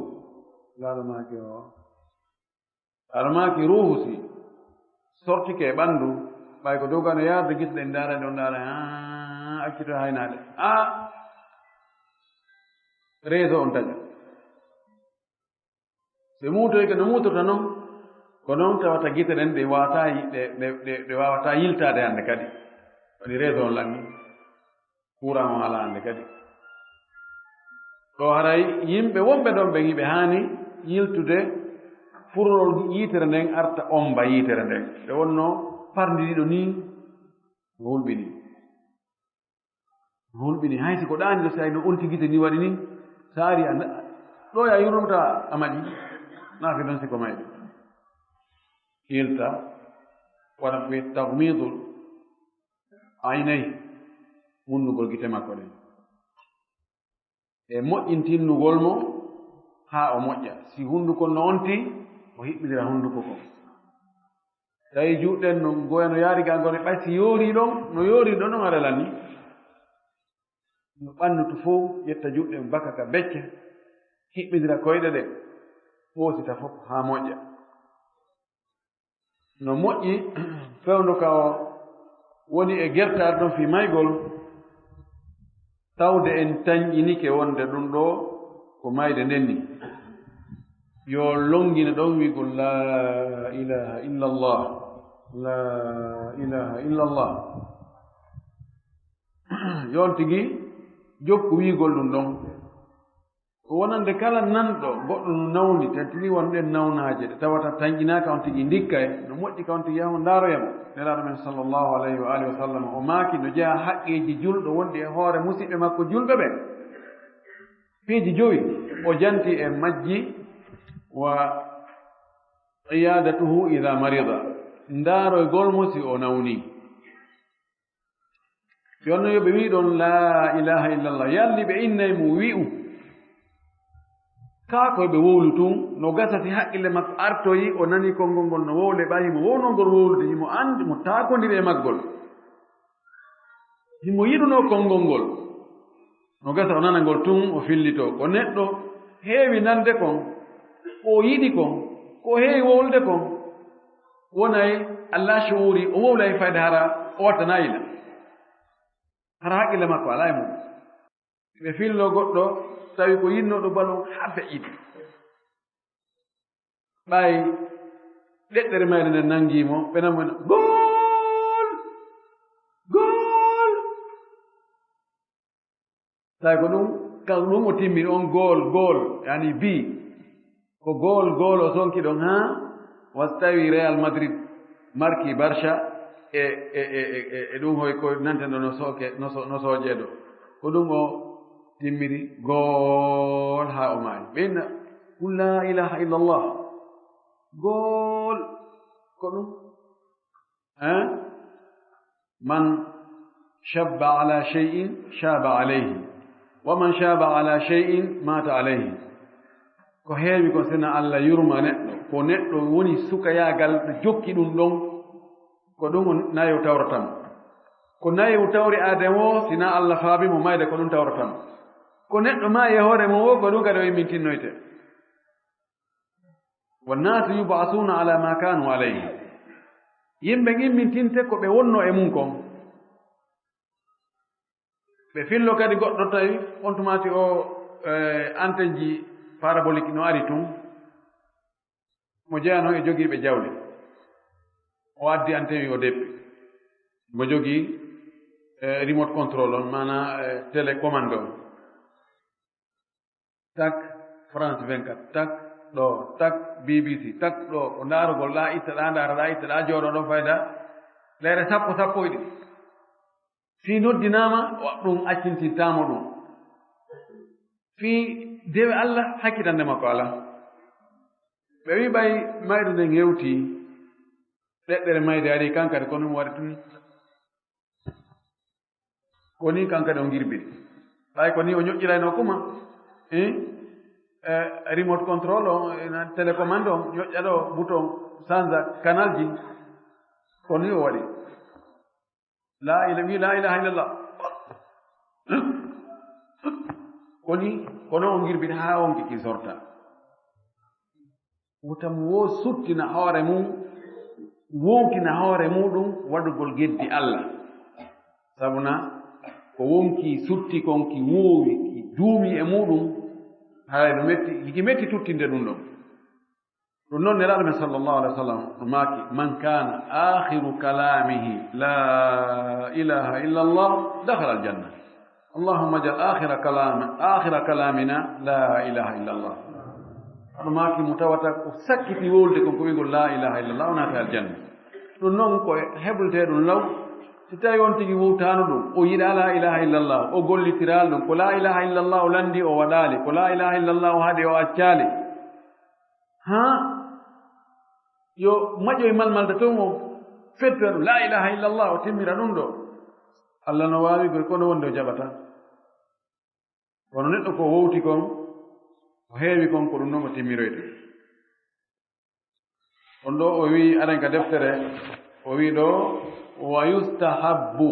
laaɗomaaki o aɗomaaki ruhu si sortike e ɓanndu ɓay ko dogano yarde gite ɗen ndaara ɗon ndaara accito haynaade réseau on taƴa so muutoyke no muutorta noon ko noon tawata gite ɗen ɗe wawata yiltade hannde kadi waɗi réseau on lanni courant o ala hannde kadi ɗo haray yimɓe wonɓe ɗon ɓe ɓe haani yiltude furrol yiitere nden arta omba yiitere nden ɓe wonno farndiɗiɗo ni no hulɓini haysi ko ɗaani ɗo si ay no onti gite ni waɗi ni so ari ɗo ya yurnomta amaƴi naafi ɗon siko mayɓe yilta waɗa ɓe tahmidul aynayi hunnugol gite makko ɗen e moƴƴintinnugol mo haa o moƴƴa si hunduko no onti o hiɓɓidira hunduko ko tawi juuɗɗen no goya no yaari ga ngone ɓay si yoori ɗon no yoori ɗon ɗon aɗa lanni no ɓannutu fof ƴetta juuɗɗen baka ka becce hiɓɓidira koyɗe ɗen hoosita fof haa moƴƴa no moƴƴi fewndo ka o woni e gertaare ɗon fi maygol tawde en tañƴinike wonde ɗum ɗo ko mayde ndenni yo longina ɗon wigol la ilaha illa allah la ilaha illa allah yon tigi jokku wiigol ɗum ɗon wonande kala nanɗo goɗɗo no nawni tantini wonɗen nawnaaje ɗe tawata tañƴinaaka on tigi ndikka e no moƴƴi ka on tigi yaho ndaaroyamo nelaaɗo men sallllahu alayhi wa alihi wa sallam o maaki no jeya haqqeeji julɗo wonɗi e hoore musidɓe makko julɓe ɓe piiji joyi o janti e majji wa iyadatuhu ida marida ndaaroygol mo si o nawnii jonno yo ɓe wii ɗon la ilaha illallah yalli ɓe innay mo wi'u kaa koye ɓe wowlu tun no gasati haqqille makko artoyi o nani konngol ngol no wowle ɓa himo wownongol wowlude himo andi mo taakondiri e maggol himo yiɗuno konngol ngol no gasa o nana ngol tun o fillito ko neɗɗo heewi nande kon o yiɗi kon ko heewi wowlude kon wonay allah shuuri o wowlay fayde hara o wattanayila hara haqqille makko alaa e mum ɓe fillo goɗɗo tawi ko yinnoɗo balon haa feƴƴiti ɓay ɗeɗɗere mayde nde nanngimo ɓe namoyno gool gool tawi ko ɗum o timmini on gool yani bii ko gool o sonki ɗon haa wasi tawi Real Madrid marki Barcha e ɗum hoy ko nanten ɗo no soojeeɗo ko ɗum o timmiri gool haa o maayi ɓenna qul la ilaha illa allah gool ko ɗum man shabba ala shay'in shaba alayhi wa man shaba ala shay'in mata alayhi ko heewi ko sena allah yurma neɗɗo ko neɗɗo woni sukayaagal ɗo jokki ɗum ɗon ko ɗum o nayo tawratamo ko nayo tawri aadama o sina allah faabimo mayde ko ɗum tawratamo ko neɗɗo ma e hoore mum o ko ɗum kadi o yimmintinnoyte wannasu yubasuna ala ma kanu alayhi yimɓe immintinte ko ɓe wonno e mum kon ɓe fillo kadi goɗɗo tawi on tumati o antenne ji parabolique no ari tun mo jeyano e jogiiɓe jawle o addi antenne wi o deppi mo jogii remote control on mana télécommande on tak France 24 tak ɗo tak BBC tak ɗo ko ndaarugol ɗa ittaɗa ndaaraɗa ittaɗa jooɗo ɗo fayda leyre sappo e ɗiɗi fii noddinaama ɗum accintintaamo ɗum fii dewe Allah hakkitande makko ala ɓe wi ɓay maydu nden hewti ɗeɗɗere mayde ari kankade kono ɗum waɗi tuni koni kankade o girbiɗi ɓay ko ni o ñoƴƴirayno kuma remote control o télécommande o ñoƴƴa ɗo bouton change canal ji koni o waɗi la ilaha illallah kono o girbiɗi haa on kiki sorta wotam wo suttina hoore mum wonkina hoore muɗum waɗugol geddi Allah sabuna ko wonki sutti konki woowi ki duumi e muɗum hay no metti hiki metti tuttinde ɗum ɗum noon neraɗo men sallllahu alih wa sallam ɗum maaki man kana akhiru kalamihi la ilaha illa allah dakhala aljanna allahumma jal akhira kalamina la ilaha illa allah ɗum maaki mo tawata ko sakkiti wolde konko wigol la ilaha illa allah o naati aljanna ɗum noon ko heɓlete ɗum law si tawi on tigi wowtano ɗum o yiɗa la ilaha illallah o gollitiral ɗum ko la ilaha illallah o landi o waɗali ko la ilaha illallah o haɗi o accali ha yo maƴo e malmalde toon o fettoya ɗum la ilaha illallah o timmira ɗum ɗo Allah no wawi koy kono wonde o jaɓata kono neɗɗo ko wowti kon o heewi kon ko ɗum noon o timmiroyde on ɗo o wi aɗen ka deftere o wi ɗo wa yustahabbu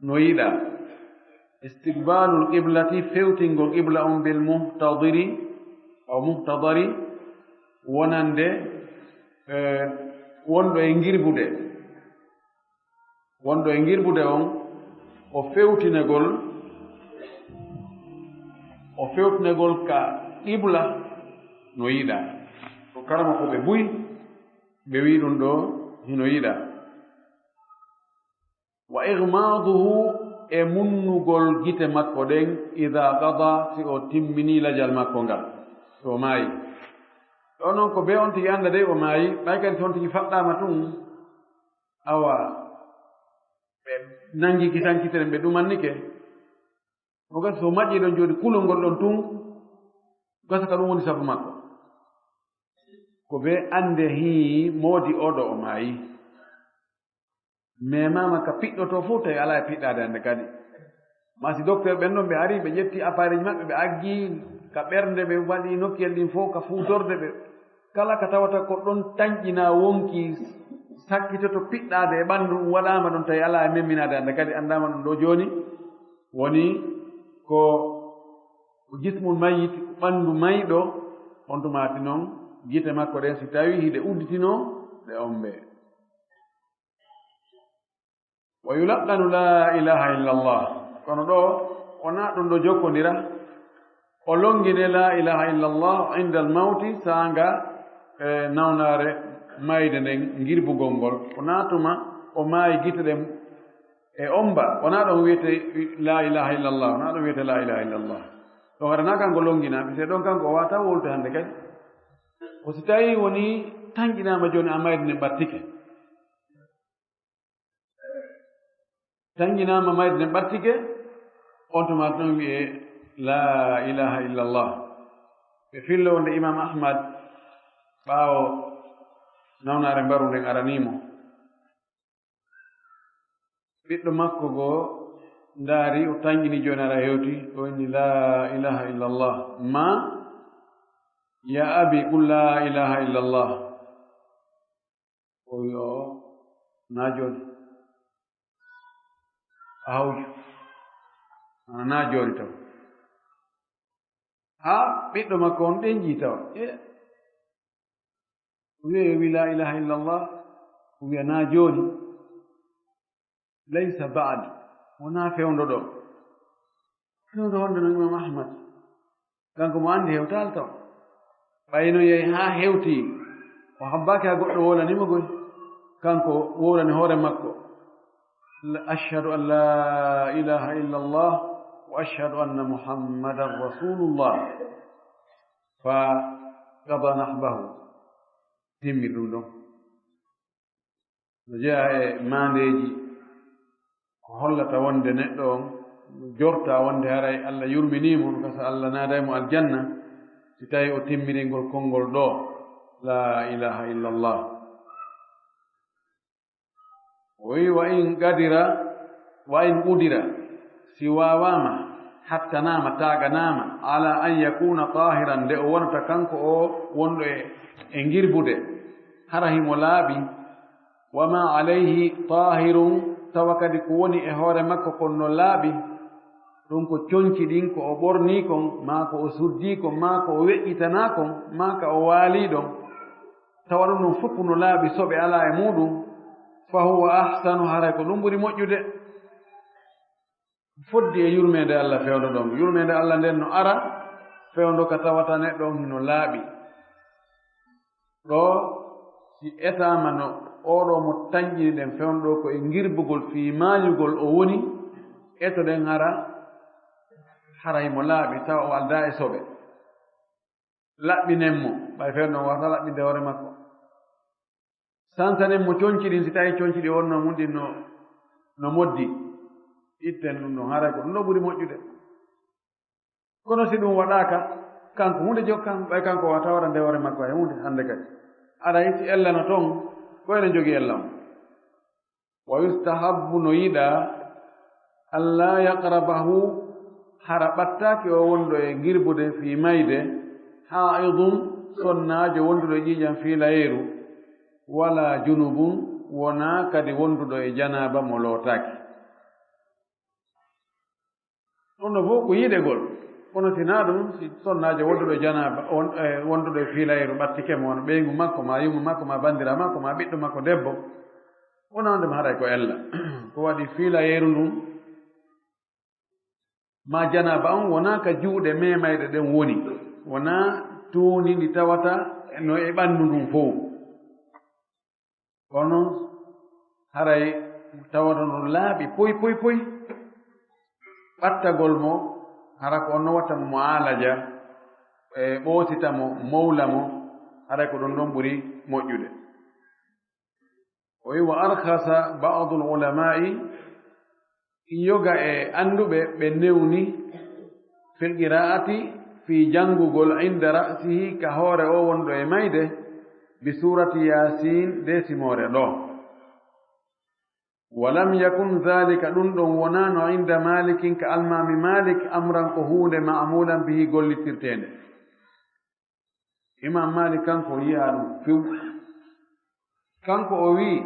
no yiɗa istiqbalul qiblati fewtingol qibla on bil muhtadiri aw muhtadari wonande wonɗo e ngirbude on o fewtinegol ka qibla no yiɗa ko kalama ko ɓe buyi ɓe wi ɗum ɗo hino yiɗa wa igmaduhu e munnugol gite makko ɗen ida qada si o timmini lajal makko ngal so o maayi ɗo noon ko be on tigi anda de o maayi ɓay kadi so on tigi faɗɗama tun awa ɓe nangi kisankitere ɓe ɗumannike o gasa so maƴƴi ɗon jooɗi kulol ngol ɗon tun gasa ka ɗum woni sabu makko ko be ande hi moodi oɗo o maayi mais mama ka piɗɗoto fof tawi ala e piɗɗade hande kadi ma si docteur ɓen ɗon ɓe ari ɓe ƴetti appareil maɓɓe ɓe aggi ka ɓernde ɓe waɗi nokkiyel ɗin fof ka fuutorde ɓe kala ka tawata ko ɗon tañƴina wonki sakkitoto piɗɗade e ɓanndu ɗum waɗama ɗum tawi ala e memminade hande kadi andama ɗum ɗo joni woni ko jismul mayit ɓanndu mayɗo on tumati noon gite makko ɗen si tawi hiɗe udditino ɗe omɓe wa yulaqqanu la ilaha illa allah kono ɗo wona ɗum ɗo jokkodira o longine la ilaha illa allah inda al mawti sanga e nawnare mayde nden girbugol ngol wona tuma o maayi gite ɗen e omba wona ɗon wiyete la ilaha illa allah wona ɗon wiyete la ilaha illa allah ɗon haɗana kanko longinaɓe se ɗon kanko o wata wolde hande kadi o si tawi woni tanƴinama joni a mayde nden ɓartike tanƴinama mayde nden ɓartike on tuma ɗon wiye la ilaha illa allah ɓe fillo nde imam ahmad ɓaawo nawnare mbaru nden aranimo ɓiɗɗo makko goo ndaari o tanƴini joni ara hewti o inni la ilaha illa allah ma ya abi qul la ilaha illa allah o wi o na joni a hawju ana na joni taw ha ɓiɗɗo makko on ɗenji tawa o wiya yo wi la ilaha illa allah o wiya na joni laysa ba'd wona fewndo ɗo fewndo honde no imam ahmad kanko mo andi hewtal taw ɓayno yehi ha hewti o habbaki ha goɗɗo wolanimo goy kanko wolani hoore makko ashhadu an la ilaha illa allah wa ashhadu anna muhammadan rasulullah fa qada nahbahu timmir ɗum ɗon no jeeya e maandeji ko hollata wonde neɗɗo on jorta wonde haray Allah yurminimo kasa Allah naadaymo aljanna si tawi o timmiri ngol konngol ɗo la ilaha illa allah o wi wa in qudira si wawama hattanama taganama ala an yakuna tahiran nde o wonata kanko o wonɗo e ngirbude hara himo laaɓi wama alayhi tahirun tawa kadi ko woni e hoore makko kon no laaɓi ɗum ko coñci ɗin ko o ɓorni kon ma ko o suddi kon ma ko o weƴƴitana kon ma ka o waali ɗon tawa ɗum ɗum fof no laaɓi soɓe ala e muɗum fa huwa ahsanu haray ko ɗum ɓuri moƴƴude foddi e yurmede Allah fewdo ɗon yurmede Allah nden no ara fewdo ka tawata neɗɗo on hino laaɓi ɗo si etama no oɗo mo tañƴini ɗen fewdo ko e girbugol fi maayugol o woni eto ɗen haray mo laaɓi tawa o alda e soɓe laɓɓinen mo ɓay fewdo on wata laɓɓinde hoore makko sansanen mo coñci ɗin si tawi coñci ɗi wonno mum ɗin no moddi itten ɗum ɗon haray ko ɗum ɗo ɓuri moƴƴude kono si ɗum waɗaka kanko hunde jokkan ɓay kanko wata waɗa nde hoore makko hay hunde hande kadi aɗa si ellano toon koyne jogi ellam wa yustahabbu no yiɗa alla yaqrabahu hara ɓattaki o wonɗo e girbude fi mayde haidum sonnajo wonduɗo ƴiƴam fi layeru wala junubun wona kadi wonduɗo e janaba mo lootaki ɗum ɗo fof ko yiɗegol kono sina ɗum si sonnajo wonduɗo janaba wonduɗo e fiilayeru ɓattike mo wona ɓeygu makko ma yummu makko ma bandira makko ma ɓiɗɗo makko debbo wona on ɗum haray ko ella ko waɗi fiilayeru ndum ma janaba on wona ka juuɗe memayɗe ɗen woni wona tuuni ɗi tawata no e ɓanndu ndum fof kono haray tawata no laaɓi poy ɓattagol mo hara ko onno watta mo alaja e ɓoosita mo mawla mo haray ko ɗon ɗon ɓuri moƴƴude o wi wa arkhasa ba'du ulama'i yoga e anduɓe ɓe newni fil qira'ati fi jangugol inda ra'sihi ka hoore o wonɗo e mayde bi surati yasin de simore ɗo walam yakun dhalika ɗum ɗon wonano inda malikin ka almami malik amran ko hunde ma'mulan bihi gollittirtende imam malik kanko yi'a ɗum few kanko o wi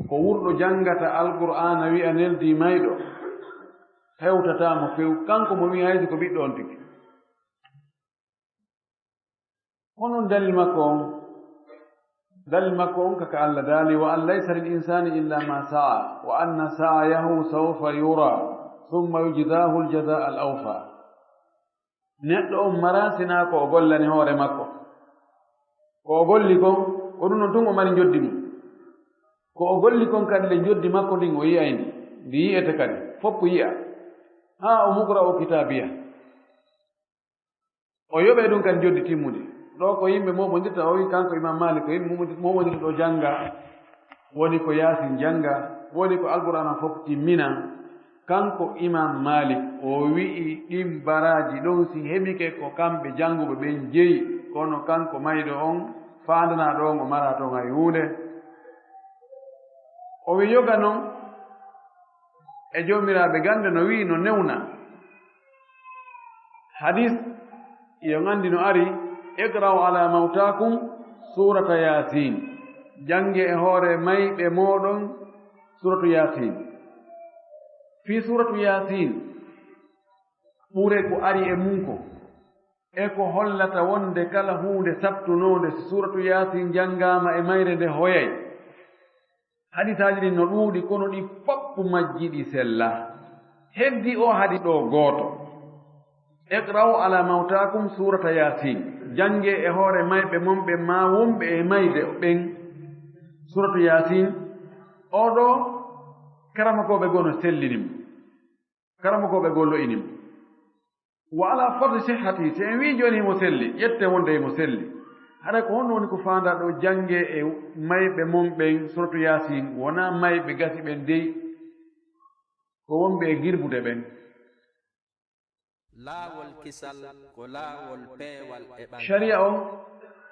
ko wurɗo jangata alqur'ana wi'a neldi mayɗo hewtatamo few kanko mo wi haysi ko ɓiɗɗo on tigi honon dalil makko on kaka Allah daali wa an laysa lil insani illa ma sa'a wa anna sa'yahu sawfa yura thumma yujzahu al jazaa al awfa neɗɗo on marasina ko o gollani hoore makko ko o golli kon ko ɗum non tun o mari joddi mum ko o golli kon kadi le joddi makko ndin o yiyayni ndi yiyete kadi foppu yi'a ha o mukra o kitabiya o yoɓe ɗum kadi joddi timmude ɗo ko yimɓe momodirta o wi kanko imam malik ko yimɓe momodirta ɗo janga woni ko yasin janga woni ko alqur'ana fof timmina kanko imam malik o wi'i ɗin baraji ɗon si heɓike ko kamɓe janguɓe ɓen jeyi kono kanko mayɗo on fandana ɗo on o mara toon hay hunde o wi yoga noon e jomiraɓe gande no wi no newna hadis yo gandi no ari iqra'u ala mawtakum surata yasin jange e hoore mayɓe moɗon suratu yasin fi suratu yasin ɓure ko ari e munko e ko hollata wonde kala hunde sabtunode so suratu yasin jangama e mayre nde hoyay hadisaji ɗin no ɗuuɗi kono ɗi foppu majjiɗi sella heddi o hadi ɗo gooto iqra'u ala mawtakum surata yasin jange e hoore mayɓe monɓe ma wonɓe e mayde ɓen suratu yasin oɗo karamakoɓe goo no sellinimo karamakoɓe goo lo'inimo wa ala fardi sihhati so en wi joni himo selli ƴette wonde himo selli hara ko honno woni ko faanda ɗo jange e mayɓe mon ɓen suratu yasin wona mayɓe gasi ɓen dey ko wonɓe e girbude ɓen laawol kisal ko laawol peewal e ɓangal sharia o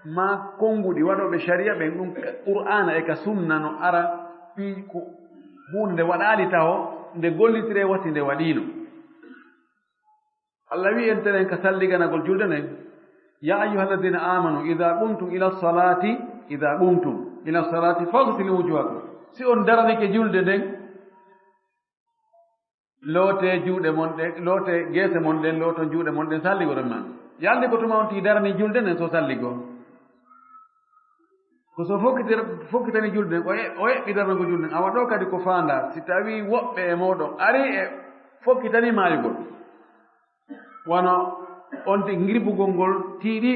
ma konguɗi waɗoɓe sharia ɓen ɗum qur'ana e ka sunna no ara fi ko hunde nde waɗali tawo nde gollitire watti nde waɗino allah wi en tenen ka salliganagol julde nden ya ayuha alladina amanu ida qumtum ila salati fagsilu wujuhakum si on daranike julde nden loote juuɗe mon ɗen loote geese mon ɗen looton juuɗe mon ɗen salligoɗon man yalde ko tuma on ti darani julde nden so salligo ko so fokkitani julde nden o heɓɓi darnugo julde nden awa ɗo kadi ko faanda si tawi woɓɓe e moɗon ari e fokkitani maayugol wono on te girbugol ngol tiiɗi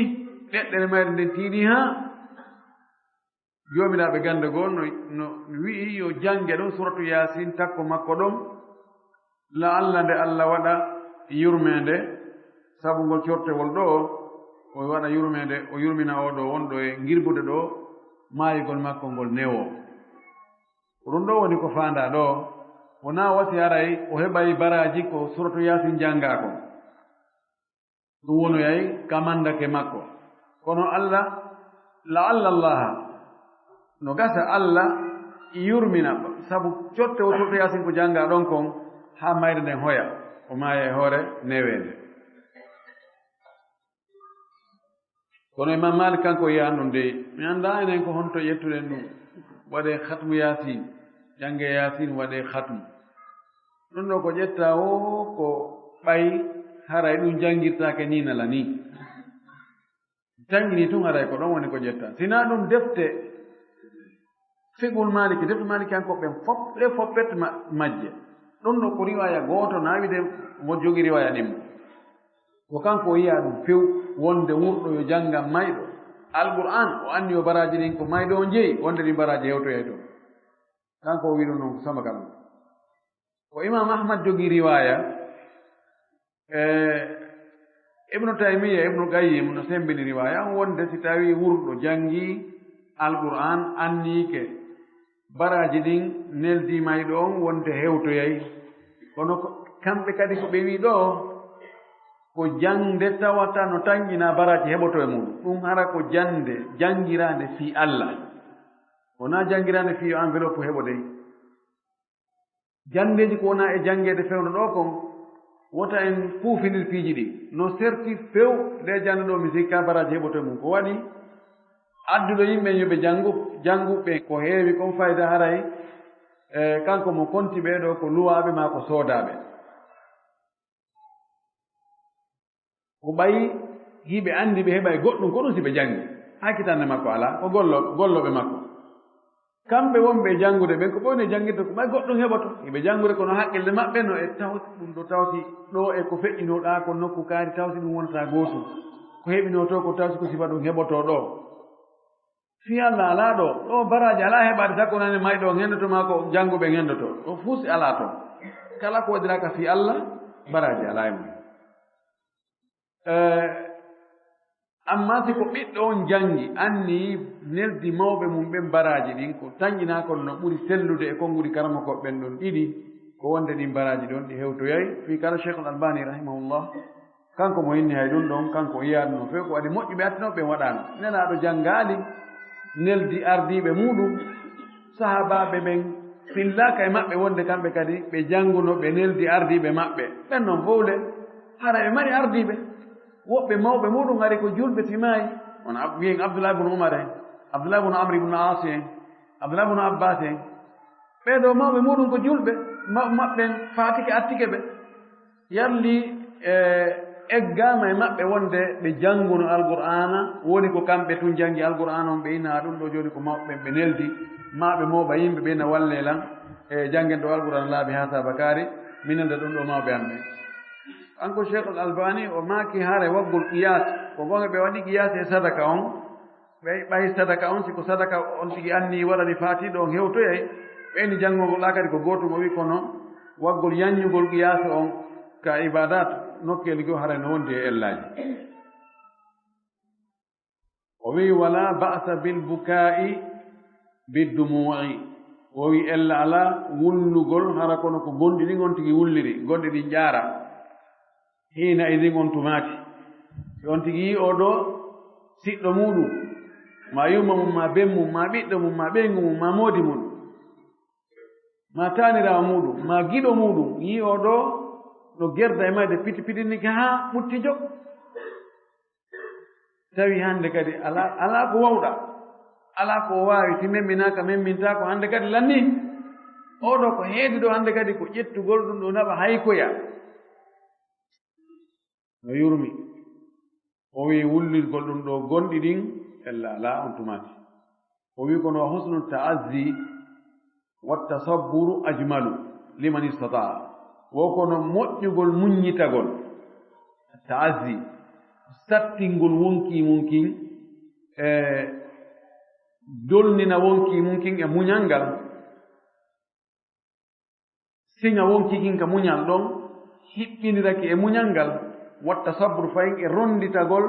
ɗeɗɗere mayre nden tiiɗi ha joomiraaɓe gande goo no wi'i yo jange ɗon suratu yasin takko makko ɗon la allah nde allah waɗa yurmede sabu ngol cortewol ɗo o waɗa yurmede o yurmina oɗo wonɗo e girbude ɗo maayigol makko ngol newo ɗum ɗo woni ko faanda ɗo wona wasi aray o heɓay baraji ko suratu yasin janga ko ɗum wonoyay kamandake makko kono allah allaha no gasa allah yurmina sabu cotte o suratu yasin ko janga ɗon kon ha mayre nden hoya o maaya e hoore newede kono imam malik kanko yiyan ɗum dey mi annda enen ko honto ƴettuɗen ɗum waɗe hatmu yasin jange yasin waɗe hatmu ɗum ɗo ko ƴetta o ko ɓay haray ɗum jangirtake ni nala ni jangini tun haray ko ɗon woni ko ƴetta sina ɗum defte fiqul maliki defte maliki kanko ɓen foppet majje ɗum ɗo ko riwaya gooto naawide mo jogi riwaya ɗimmo ko kanko o yiya ɗum few wonde wurɗo yo janga mayɗo alqur'an o anni o baraji ɗin ko mayɗo o jeeyi wonde ɗin baraji hewtoye to kanko o wi ɗum noon ko sama kam ko imam ahmad jogi riwaya ibnu taymiya ibnu qayyim no sembini riwaya wonde si tawi wurɗo jangi alqur'an annike baraji ɗin neldi mayɗo on wonde hewtoyay kono kamɓe kadi ko ɓe wi ɗo ko jangde tawata no tanƴina baraji heɓoto e muɗum ɗum hara ko jangirande fi allah wona jangirande fi yo enveloppe heɓo dey jandeji ko wona e jangede fewno ɗo kon wota en fuufinir piiji ɗi no serti few nde jande ɗo mi sikka baraji heɓoto e mum ko waɗi adduɗo yimɓe yoɓe janguɓe ko heewi kon fayda haray kanko mo konti ɓeɗo ko luwaɓe ma ko soodaɓe ko ɓayi hiɓe andi ɓe heɓa e goɗɗum ko ɗum si ɓe jangi hakkitanne makko ala ko golloɓe makko kamɓe wonɓe jangude ɓen ko ɓoyno jangirde ko ɓay goɗɗum heɓoto hiɓe jangude kono haqqille maɓɓe no e tawti ɗum ɗo tawti ɗo e ko feƴƴinoɗa ko nokku kaari tawti ɗum wonata gootum ko heɓino to ko tawti ko sifa ɗum heɓoto ɗo fi allah ala ɗo baraji ala heɓade sakkonani mayɗo gendotoma ko janguɓe gendoto ɗo fuusi ala to kala ko waɗiraka fi allah baraji ala e mum amma si ko ɓiɗɗo on jangi anni neldi mawɓe mum ɓen baraji ɗin ko tañƴina kon no ɓuri sellude e konngudi karama ko ɓen ɗon ɗiɗi ko wonde ɗin baraji ɗon ɗi hewtoyay fi kala cheikh al albani rahimahullah kanko mo hinni hay ɗum ɗon kanko yiyaɗu no few ko waɗi moƴƴuɓe attino ɓen waɗano nenaɗo jangaali neldi ardiɓe muɗum sahabaɓe ɓen fillaka e maɓɓe wonde kamɓe kadi ɓe janguno ɓe neldi ardiɓe maɓɓe ɓen noon fowle hara ɓe mari ardiɓe woɓɓe mawɓe muɗum ari ko julɓe timayi on wiyen abdoulah ibnu umar en abdoulah ibnu amri ibnu asi en abdoulah ibnu abbas en ɓeɗo mawɓe muɗum ko julɓe maɓɓen fatike attike ɓe yalli eggama e maɓɓe wonde ɓe janguno alqur'ana woni ko kamɓe tun jangi alqur'ana on ɓe ina ɗum ɗo joni ko mawɓe ɓe neldi maɓe mawɓa yimɓe ɓe na walle lan e jangen ɗo alqur'ana laabi ha sabakari minende ɗum ɗo mawɓe amɓe kanko cheikh al albani o maaki haare waggol qiyas ko gonga ɓe waɗi qiyas e sadaka on ɓe ɓay sadaka on siko sadaka on tigi anni waɗani fatiɗo on hewtoyay ɓeyni janngolgol ɗa kadi ko gootum o wi kono waggol yanñugol qiyas on ka ibadat nokkeli go hara no wondi e ellaji وي ولا بأس بالبكاء بالدموع وي إلا على ولغل هركون كو غوندي دي غونتي وليري غوندي دي جارا حين إذن غونتو ماتي غونتي أودو سيدو مودو ما يوم ما بيم ما بيدو ما بينغ ما مودي مود ما تانيرا مودو ما غيدو مودو يي أودو no gerda e mayde piti piti ni ka ha mutti jog tawi hande kadi ala ko wawda ala ko waawi timemminaka memminta ko hande kadi lanni oɗo ko heedi ɗo hande kadi ko ƴettugol ɗum ɗo naɓa haykoya no yurmi o wi wullirgol ɗum ɗo gonɗi ɗin ella ala on tumati o wi kono husnu ta'azzi wattasabburu ajmalu liman istataa wokono moƴƴugol muññitagol ta'azzi sattingol wonki munkin dolnina wonki munkin e muñalngal siŋa wonki kin ka muñal ɗon hiɓɓinirake e muñalngal watta sabru fayin e ronditagol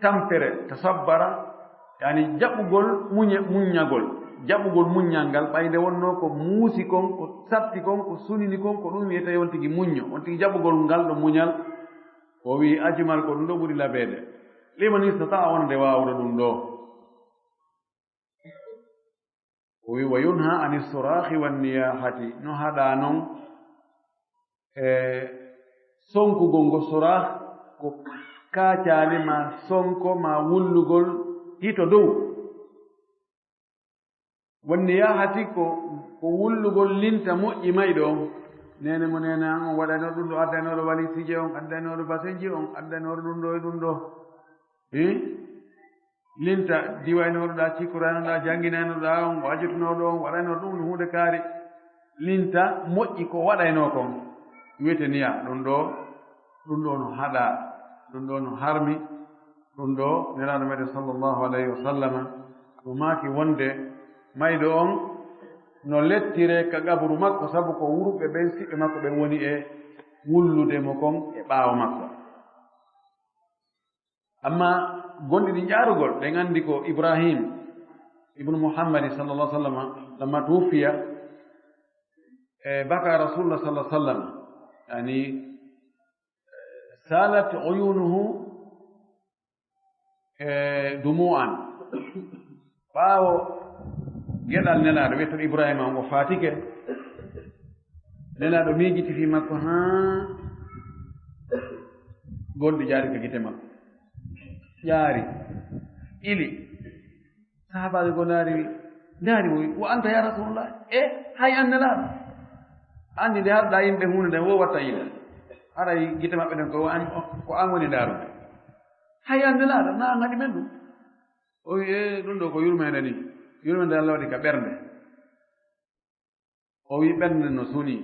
tampere tasabbara yani jaɓugol muññagol jaɓugol muññal ngal ɓayde wonno ko muusi kon ko satti kon ko sunini kon ko ɗum wiyete on tigi muñño on tigi jaɓugol ngal ɗo muñal o wi ajumal ko ɗum ɗo ɓuri labeede liman istata wonde waawde ɗum ɗo o wi wa yunha ani surahi wanniyahati no haɗa noon e sonkugol ngo surah ko kaacali ma sonko ma wullugol hito dow wanniyahati ko wullugol linta moƴƴi mayɗo nene mo nene an on waɗano ɗum ɗo addanoɗo walisije on addanoɗo basenji on addanoɗo ɗum ɗo e ɗum ɗo linta diwaynoɗoɗa cikkuranoɗa jangginanoɗa on ko ajjutunoɗo on waɗano ɗum no hunde kaari linta moƴƴi ko waɗayno kon wiyete niya ɗum ɗo no haɗa ɗum ɗo no harmi ɗum ɗo nelaɗo meɗen sallllahu alayhi wa sallama ɗum maaki wonde mayɗo on no lettire ka gabru makko sabu ko wurɓe ɓen siɓɓe makko ɓen woni e wullude mo kon e ɓaawo makko amma gonɗi ɗi jaarugol ɗen anndi ko ibrahim ibnu muhammadi sallallah sallama lamma tuwfiya e baka rasulullah sallah sallam yani salat uyunuhu e dumu'an ɓaawo geɗal nelaaɗo wiyetton ibrahima on o faatike nelaaɗo miijiti fi makko haa gonɗi jaari ko gite makko ƴaari ili sahabaɓe go ndaari mo wo anta ya rasulullah hay an nelaaɗo anndi nde harɗa yimɓe hunde nde wo watta ila haɗay gite maɓɓe ɗen ko an woni ndaarude hay an nelaaɗo na ngaɗi men ɗum o wi ɗum ɗo ko yurmede ni yurmede Allah waɗi ka ɓernde o wi ɓernde no suni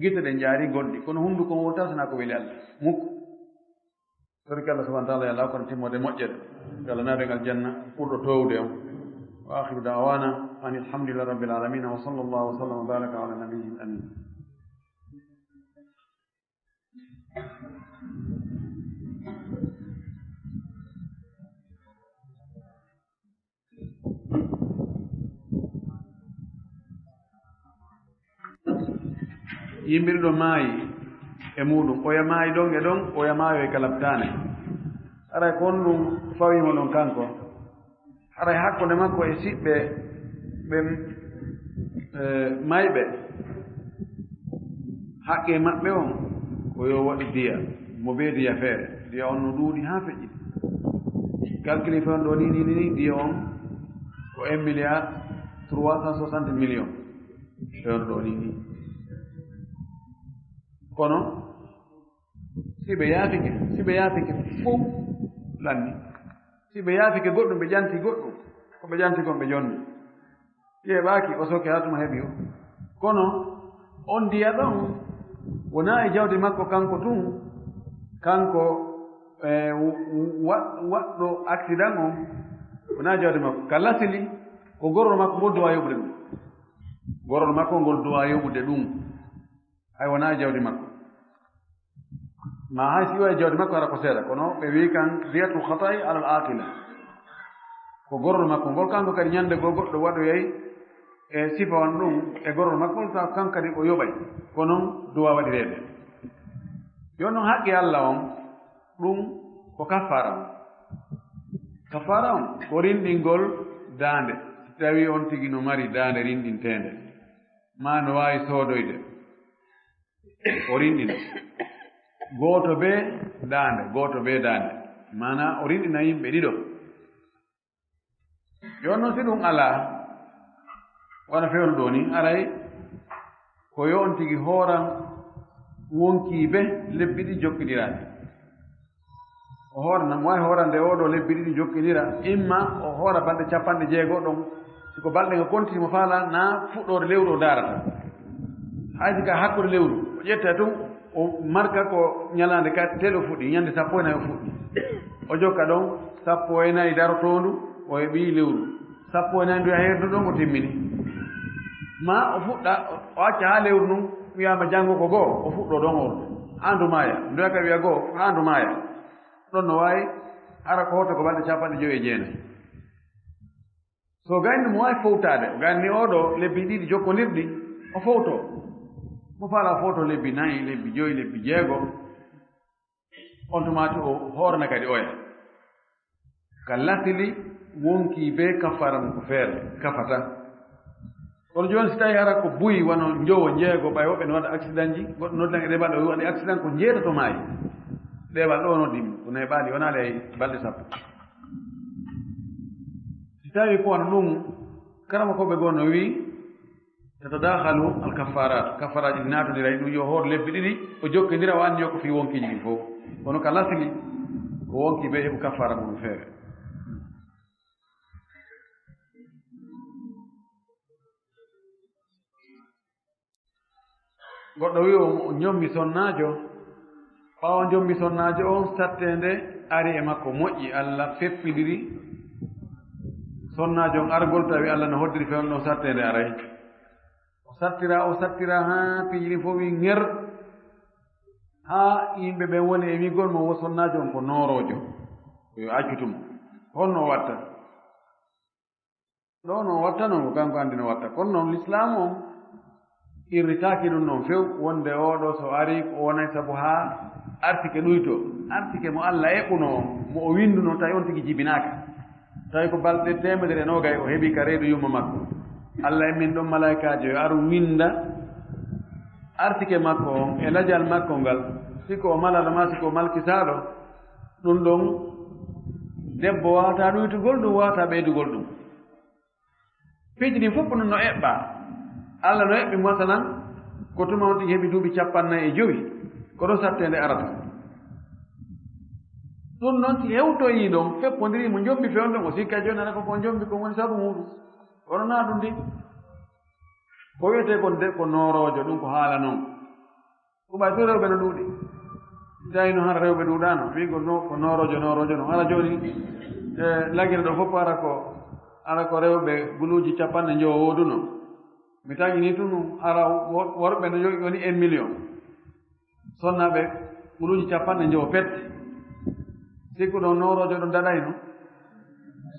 gite ɗe jaari gonɗi kono hunduko ngo tasana ko weli Allah mukko torki Allah subahana taala yalla kono timmode moƴƴere yalla naaɓe aljanna ɓurɗo towde on wa akhiru da'wana an alhamdulillahi rabbil alamin wa sallallahu wa sallam wa baraka ala nabiyil amin yimbirɗo maayi e muɗum oya maayi ɗon e ɗon oya maayo e kalabtane haray ko on ɗum fawimo ɗon kanko haray hakkunde makko e siɓɓe ɓe mayɓe haqqe maɓɓe on ko yo waɗu diya mo be diya feere diya on no ɗuuɗi haa feƴƴi calcule fe on ɗo ni diya on ko 1 milliard 360 millions fe on ɗo ni kono siɓe yaafike fof lanni siɓe yaafike goɗɗum ɓe ƴanti goɗɗum ko ɓe ƴanti kon ɓe jonni ƴeeɓaaki o soke haa tuma heɓi o kono on ndiya ɗon wonaa e jawdi makko kanko tun kanko waɗɗo accident on wonaa jawdi makko ka lasili ko gorol makko ngol duwa yoɓude ɗum gorol makko ngol duwa yoɓude ɗum hay wonaa jawdi makko ma hay si way jawdi makko ara ko seeda kono ɓe wi kan riyatul khata'i ala al aqila ko gorol makko ngol kanko kadi ñande goo goɗɗo waɗoyay e sifa wan ɗum e gorol makko taw kan kadi o yoɓay ko noon duwa waɗireede yon noon haqqi Allah on ɗum ko kafara on ko rinɗingol daande tawi on tigi no mari daande rinɗintende ma no waawi soodoyde o rinɗina gooto bee daande mana o rinɗina yimɓe ɗiɗo yon noon si ɗum alaa wona fewno ɗo ni aray ko yo on tigi hooran wonkiiɓe lebbi ɗi jokkiɗiraani o hoorana mo wawi hoorande oɗo lebbi ɗiɗi jokkidira imma o hoora balɗe 60 ɗon siko balɗe ngo continue mo faala na fuɗɗode lewru o darata haysi ka hakkude lewru o ƴetta tun o marka ko ñalande ka tel o fuɗɗi ñande 14 o fuɗɗi o jokka ɗon 14 darotondu o heɓi lewru 14 ndu herdu ɗon o timmini ma o fuɗɗa o acca ha lewru nun wiyama janngo ko goo o fuɗɗo ɗon o andu maaya ndoyaka wiya goo ha andu maaya ɗon no waawi ara ko hoto ko balɗe 59 so ganni mo waawi fowtaade o ganni oɗo lebbi ɗiɗi jokkondirɗi o fowto mo faala fowto lebbi 4 lebbi 5 lebbi 6 on tumati o hoorna kadi oya ka lasili wonki be kafara mum ko feere kafata kono jooni si tawi ara ko buyi wono njowo jeego ɓay woɓɓe ne waɗa accident ji goɗɗo noddan e ɗeɓal o waɗi accident ko jeetato maayi ɗeɓal ɗo noddimi ko neɓaali wonaale e balɗe 10 si tawi ko wona ɗum karama koɓe goo no wii tatadakhalu al kaffaraji ɗi naatodira e ɗum yo hoor lebbi ɗiɗi o jokkindira o anndi yo ko fii wonkiji ɗi fof kono ka lasili ko wonki ɓe heɓu kaffara mum feere goɗɗo wi o ñommi sonnaajo ɓaawo jommi sonnaajo on sattende ari e makko moƴƴi Allah feppidiri sonnaajo on argol tawi Allah no hoddiri fewn ɗo sattende aray o sattira haa piijiri fof wi ŋer haa yimɓe ɓen woni e wigol mo wo sonnaajo on ko nooroojo yo accutumo honno o watta ɗo no watta noon ko kanko anndi no watta kono noon l'islam on irritaaki ɗum noon few wonde oɗo so ari ko wonay sabu haa artike ɗuyto artike mo Allah eɓuno mo o winduno tawi on tigi jibinaaka tawi ko balɗe 120 o heɓi ka reedu yumma makko Allah e min ɗon malaikajo yo aru winda artike makko on e lajal makko ngal siko o malala ma siko o malkisaaɗo ɗum ɗon debbo wawata ɗuytugol ɗum wawata ɓeydugol ɗum piiji ɗin fof noon no eɓɓa Allah no eɓɓi masalan ko tuma on tigi heɓi duuɓi 45 ko ɗo sattende arata ɗum noon si hewtoyii ɗon feppondiri mo jombi fewn ɗon o sikka jooni ara koko jombi ko woni sabu muɗum kono naa ɗum ndi ko wiyetee ko nooroojo ɗum ko haala noon ɗuɓay to rewɓe no ɗuuɗi tawi no hara rewɓe ɗuuɗaano wiigol no ko nooroojo noon ara jooni lagire ɗo fof ara ko rewɓe guluuji 50 wooduno mi taƴini tun ara worɓe no jogi woni 1 million sonnaaɓe guluuji 50 pette sikku ɗon nooroojo ɗo daɗayno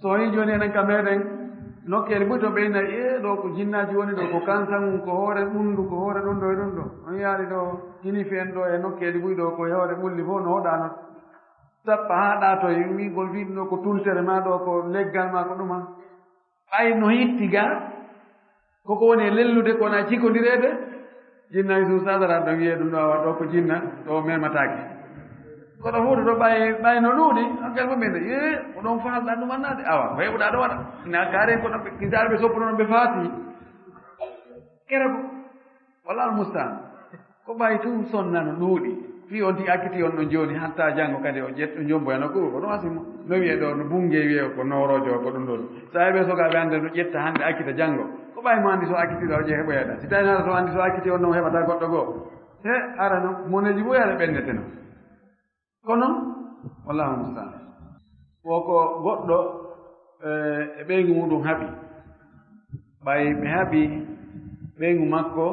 so woni jooni enen ka meeɗen nokkeele ɓuy to ɓeynayi ɗo ko jinnaaji woni ɗo ko kansamum ko hoore ɓunndu ko hoore ɗum ɗo e ɗum ɗo on yaaɗi ɗo hinifi en ɗo e nokkeeli ɓuy ɗo ko hoore ɓulli fof no hoɗaano sappa haa ɗaatoy wigol wiɗum ɗo ko tuntere ma ɗo ko leggal ma ko ɗuma ɓay no hitti ga koko woni e lellude kona cikkondireede jinnaaji suusadara ɗo wiye ɗum ɗo awa ɗo ko jinna ɗo memataake koɗo huude ɗo ɓay no ɗuuɗi hankel fof ɓeyde ko ɗon faalɗa ɗum annaade awa ko heɓuɗa ɗo waɗa na kaare kono kisaare ɓe soppunoon ɓe faati kere ko walla almustaan ko ɓay tun sonna no ɗuuɗi fii on ti akkiti on ɗo jooni hatta janngo kadi o ƴetto jomboyano ko ɗum asimo no wiye ɗo no bunge wiye ko nooroojo ko ɗum ɗon so ɓe sogaaɓe annde no ƴetta hannde akkita janngo ko ɓay mo anndi so akkitiɗo o ƴe heɓoyeɗa si tawi nara so anndi so akkiti on noon heɓata goɗɗo goo he ara no moneji ɓoyare ɓennete no kono wallahu mustaan woko goɗɗo e ɓeygu muɗum haɓi ɓay ɓe haɓi ɓeygu makko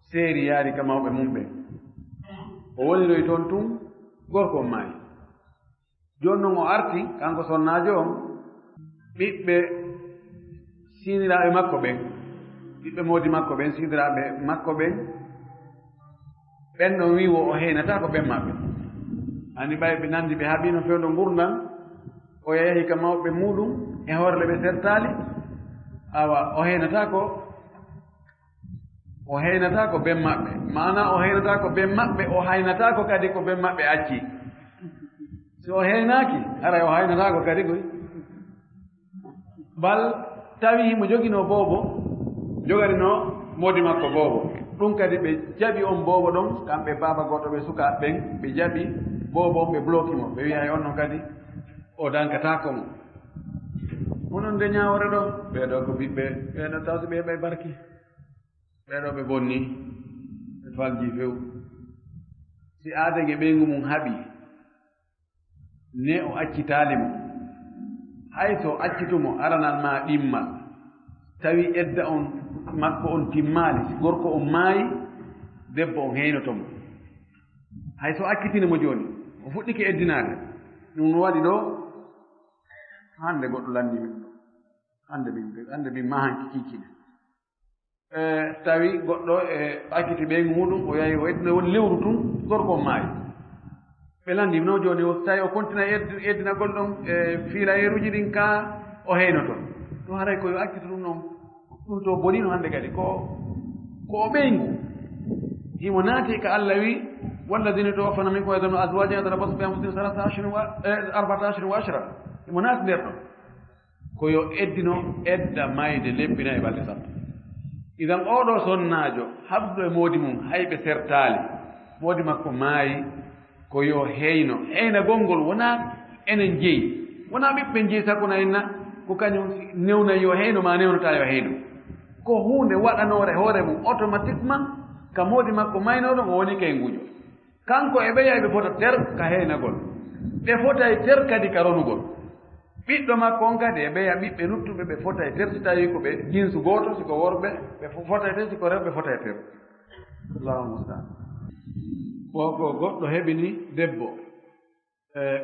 seeri yaari ka mawɓe mum ɓe o woniroy toon tun gorko on maayi jooni noon o arti kanko sonnaajo on ɓiɓɓe siiniraaɓe makko ɓen ɓiɓɓe moodi makko ɓen siiniraaɓe makko ɓen ɓen ɗon wiiwo o heynataa ko ɓen maɓɓe ani ɓay ɓe nanndi ɓe haɓiino fewndo ngurdan o yahi ka mawɓe muɗum e horle ɓe sertaali awa o heynataa ko ɓen maɓɓe mana o heynataa ko ɓen maɓɓe o haynataa ko kadi ko ɓen maɓɓe accii si o heynaaki haray o haynataa ko kadi koy bal tawi mo joginoo boobo jogarinoo moodi makko boobo ɗum kadi ɓe jaɓi on boobo ɗon kamɓe baaba goɗɗo ɓe sukaaɓe ɓen ɓe jaɓi boobo on ɓe bloki mo ɓe wiya on noon kadi o dankataako mo onon nde ñaawore ɗo ɓeeɗo ko ɓiɓɓe ɓeeɗo tawsi ɓe ɓe barki ɓeeɗo ɓe bonnii ɓe falji few si aadage ɓeygu mum haɓii ne o accitaali mo hay so accitumo aranan ma ɗimmal tawi edda on makko on timmaali si gorko on maayi debbo on heynotomo hay so accitini mo jooni o fuɗɗike eddinaade ɗum no waɗi ɗo hannde goɗɗo lanndi min hannde min ma hanki kiikine tawi goɗɗo e acciti ɓeygu muɗum o yahi o eddina woni lewru tun gorko on maayi ɓe lanndi no jooni o tawi o continue eddinagol ɗon e fiilayeeruji ɗin ka o heynoto ɗo haray koyo accita ɗum noon ɗum to bonino hannde kadi ko o ɓeyngu himo naati ka Allah wi walladina tawaffana minkum wa yadharuna azwajan yatarabbasu bi anfusihim arba'ata ashhurin wa ashra himo naati nder ɗon koyo edda mayde leppina e balɗe sappo idan oɗo sonnaajo habduɗo e moodi mum hayɓe sertaali moodi makko maayi ko yo heyna gongol wona enen jeyi wona ɓiɓɓe jeyi sakuna enna ko kañum newna yo heyno ma newnata yo heyno ko hunde waɗanore hoore mum automatiquement ka moodi makko maynoɗon o woni kay ngujo kanko e ɓeya ɓe fota ter ka heynagol ɓe fota e ter kadi ka ronugol ɓiɗɗo makko on kadi e ɓeya ɓiɓɓe luttuɓe ɓe fota e ter si tawi ko ɓe jinsu gooto siko worɓe ɓe fota e ter siko rewɓe fota e ter allahu mustaan ko goɗɗo heɓini debbo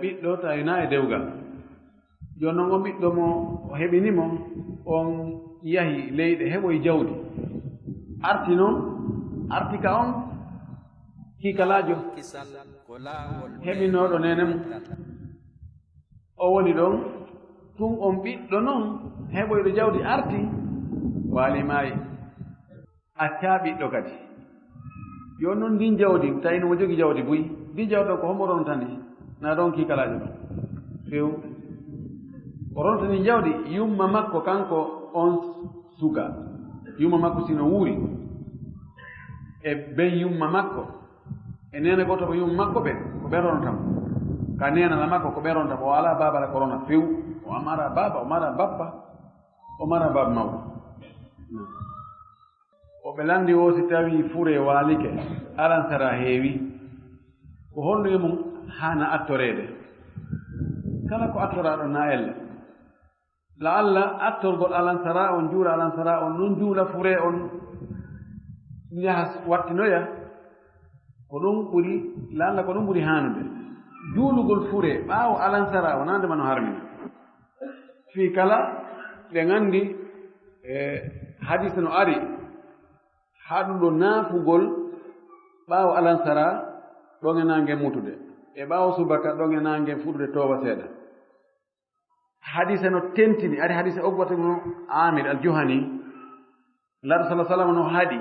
ɓiɗɗo tawina e dewgal jooni noon on ɓiɗɗo mo o heɓinimo on yahi leyɗe heɓoye jawdi arti noon arti ka on kiikalaajo heɓinooɗo nene mum o woni ɗon tun on ɓiɗɗo noon heɓoyɗo jawdi arti waali maayi accaa ɓiɗɗo kadi yo noon ndin jawdi tawino mo jogi jawdi buyi ndin jawdi o ko hombo rontani na ɗon kiikalaajo ɗon few o rontani jawdi yumma makko kanko on suga yumma makko sino wuuri e ben yumma makko e nene goto ko yumma makko ɓe ko ɓen rontamo ka nenana makko ko ɓen rontamo o ala babala korona few o mara baba o mara bappa o mara baba mawɗo o ɓe lanndi o si tawi fure waalike alansara heewi ko holluye mum haana attoreede kala ko attoraaɗo na elle la allah attorgol alansara on juula alansara on non juula fure on yaha wattinoya ko ɗum ɓuri la allah ko ɗum ɓuri haanude juulugol fure ɓaawo alansara o nande mano harmina fii kala ɓe nganndi hadise no ari haɗuɗo naafugol ɓaawo alansara ɗon e nange mutude e ɓaawo subaka ɗon e nange fuɗude tooba seeɗa hadise no tentini ari hadise ogbata no amir aljuhani laaɗo salah sallam no haɗi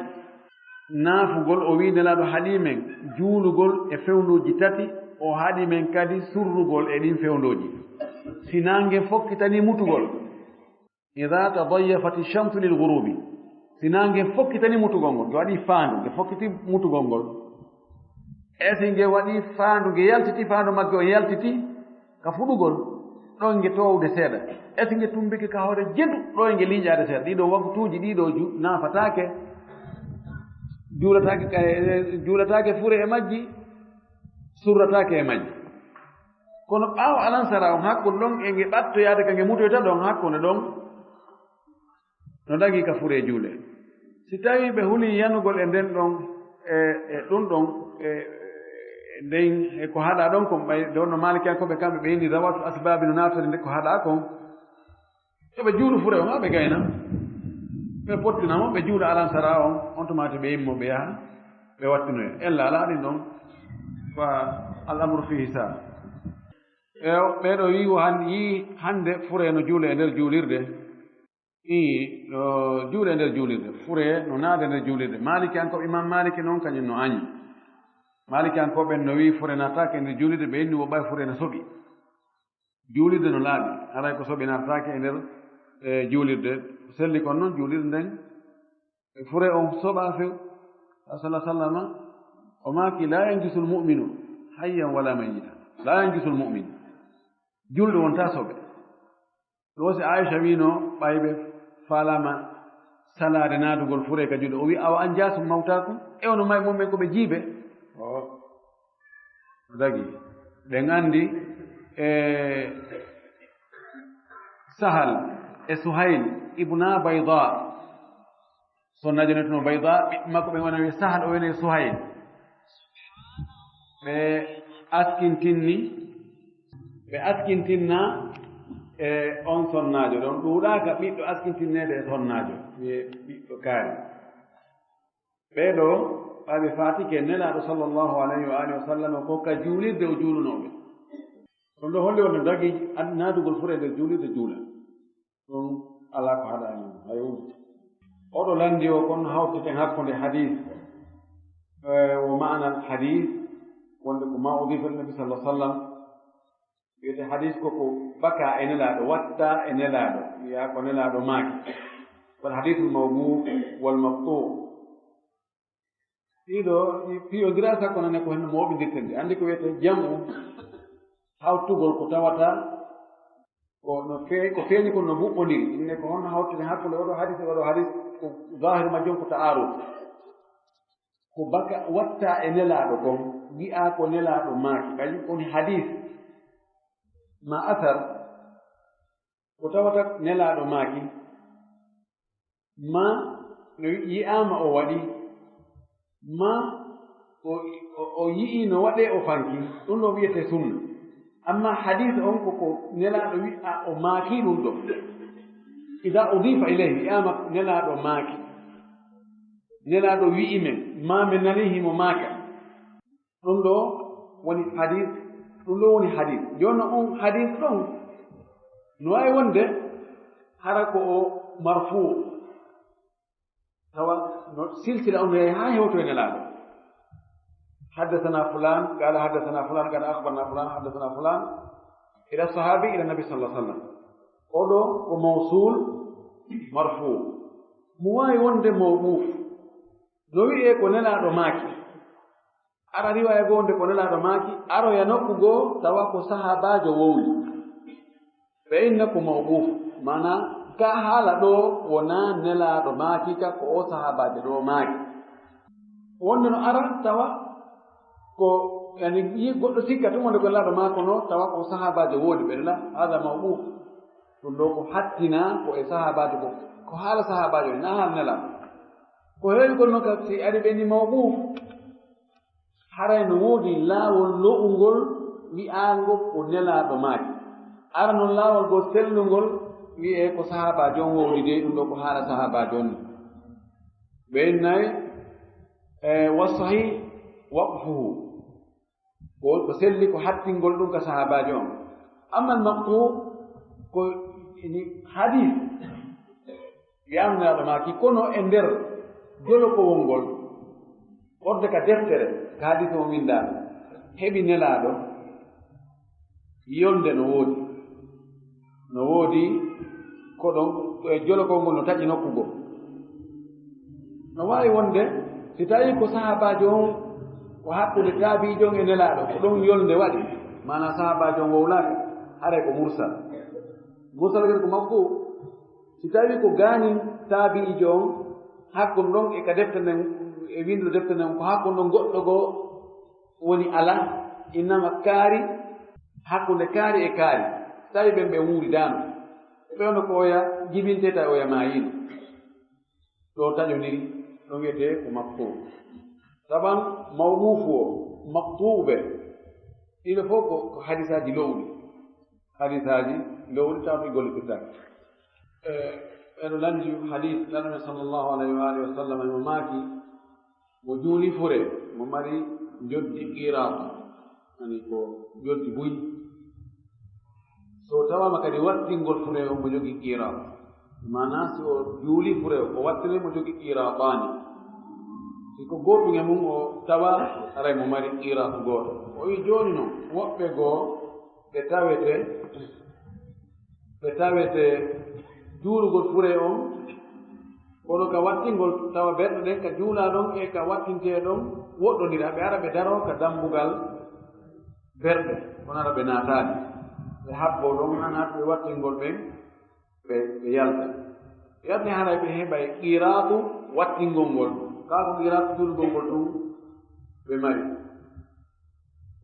naafugol o wi nelaaɗo haɗi men juulugol e fewnduuji tati o haɗi men kadi surrugol e ɗin fewndoji si nange fokkitani mutugol ida tadayyafati shamsu lil ghurubi si nange fokkitani mutugol ngol nge waɗi faandu nge fokkiti mutugol ngol e si nge waɗi faandu nge yaltiti faandu magge o yaltiti ka fuɗugol ɗon nge towde seeɗa e si nge tumbiki ka hoore jedu ɗo e nge liiƴaade seeɗa ɗiɗo waktuuji ɗiɗo naafataake juulataake fure e majji surrataake e majji kono ɓaawo alansara on hakkude ɗon e nge ɓattoyaade ka nge mutoyta ɗon hakkunde ɗon no dagii ka fure e juule si tawii ɓe huli yanugol e nden ɗon e ɗum ɗon e nden e ko haɗa ɗon kon ɓay donno malikiyankoɓe kamɓe ɓe indi rawatu asbabi no naftode nde ko haɗa kon yoɓe juuɗu fure on ha ɓe gayna ɓe pottinamo ɓe juuɗa alansara on tumati ɓe yimmo ɓe yaha ɓe wattinoya ella ala ɗin ɗon fa al amru fihi sa ɓeɗo yi hande fure no juule e nder juulirde no juule e nder juulirde fure no naade nder juulirde malikiyankoɓe imam maliki noon kañum no añi malikiyankoɓe no wi fure natake e nder juulirde ɓe inni wo ɓay fure no soɓi juulirde no laaɓi alay ko soɓi natake e nder juulirde selli kon noon juulirde nden fure on soɓa few sallah sallama o maaki la yanjusul mu'minu hayyan wala mayyita la yanjusul mu'min julɗo wonta soɓe ɗo si aicha wino ɓayɓe falama salade naadugol fure ka julɗo o wi awa an jasum mawtakum e ono may mumen koɓe jiiɓe o dagi ɓen andi sahal e suhayl ibna bayda sonnajo nettono bayda ɓiɓɓe makko ɓe wona wi sahal o wene suhayl ɓe askintinna e on sonnajo ɗon ɗuuɗaka ɓiɗɗo askintinnede e sonnajo wiye ɓiɗɗo kaari ɓeɗo ɓaɓe fatike nelaɗo sallllahu alayhi wa alihi wa sallam ko ka juulirde o juulunoɓe ɗum ɗo holli wonde dagi naadugol fure nder juulirde juula ɗum ala ko haɗani hay oɗo landi o kon hawteten hakkunde hadis wo ma'ana hadis wonde ko ma udifa nabi sallah sallam wiyete hadis koko baka e nelaɗo watta e nelaɗo wiya ko nelaɗo maaki wal hadisul mawdu wal maqtu ɗiɗo piyodira sakko nane ko henno moɓidirten de andi ko wiyete jamu hawtugol ko tawata ko feeñi kon no ɓuɓɓodiri inne ko honno hawtide hakkunde oɗo hadis e oɗo hadis ko zahir majjum ko ta'aruf ko baka watta e nelaɗo kon wi'a ko nelaɗo maaki kañum woni hadis ma asar ko tawata nelaɗo maaki ma no yi'ama o waɗi ma o yi'i no waɗe o fanki ɗum ɗo wiyete sunna amma hadis on koko nelaɗo wi'a o maaki ɗum ɗo ida udifa ilayhi wi'ama nelaɗo maaki nelaɗo wi'i men ma min nanihimo maaka ɗum ɗo woni hadis ɗum ɗo woni hadis joni on hadis ɗon no wawi wonde hara ko o marfu tawa no silsila on yahi ha hewto e nelaɗo حدثنا فلان قال حدثنا فلان قال أخبرنا فلان حدثنا فلان إلى الصحابي إلى النبي صلى الله عليه وسلم قولوا وموصول مرفوع مواي وند موقوف لو يكو نلا ماكي ara riwaya go nde ko nelaɗo maaki aro ya nokku goo tawa ko sahabajo wowli ɓe inna ko mawquf mana ka haala ɗo wona nelaɗo maaki ka ko o sahabajo ɗo maaki wonde no ara tawa ko yani yi goɗɗo sikka tun wonde ko nelaɗo maako no tawa ko sahabajo woodi ɓe la hada mawquf ɗum ɗo ko hattina ko e sahabajo ko haala sahabajo na haala nelaɗo ko heewi kon noon ka si ari ɓe ni mawquf haray no woodi laawol lo'ungol wi'aango ko nelaɗo maaki ara noon laawol go sellungol wi'e ko sahabajo on wowli de ɗum ɗo ko haala sahabajo on ɓe innayi wa sahih waqfuhu ko selli ko hattingol ɗum ka sahabajo on amma al maqtu ko ni hadis wi'aango nelaɗo maaki kono e nder jolokowol ngol ɓorde ka deftere ka hadis o windaɗo heɓi nelaɗo yolde no woodi ko ɗon jolokol ngol no taƴi nokkugo no wawi wonde si tawi ko sahabajo on ko hakkude taabijo on e nelaɗo ko ɗon yolde waɗi mana sahabajo on wowlaka haray ko mursal kadi ko makku si tawi ko gaani taabijo on hakkun ɗon e ka defte nden e windo defte nden ko hakkunde ɗon goɗɗo goo woni ala innama kaari hakkunde kaari e kaari tawi ɓen ɓe wuuridano ɓewno ko oya jibinte tawi oya mayino ɗo taƴodiri ɗo wiyete ko makko saban mawmufu o maqtuɓe ɗiɗo fof ko hadisaji lowɗi taw ɗi gollipirtaki ɓeɗo landi hadis laname sallllahu alayhi wa alihi wa sallam mo maaki mo juuli fure mo mari joddi qiratu ani ko joddi buy so tawama kadi wattingol fure o mo jogi qiratu mana si o juuli fure o wattire mo jogi qiratani siko goɗɗuge mum o tawa aray mo mari qiratu goto o wi joni noon woɓɓe goo ɓe tawete juulugol fure on kono ka wattingol tawa berɗe ɗen ka juula ɗon e ka wattinte ɗon woɗɗodira ɓe ara ɓe daro ka dambugal berɗe kono ara ɓe naatani ɓe habbo ɗon hanat ɓe wattingol ɓen ɓe yalta yarni haray ɓe heɓay qiratu wattingol ngol kako qiratu juulugol ngol ɗum ɓe mari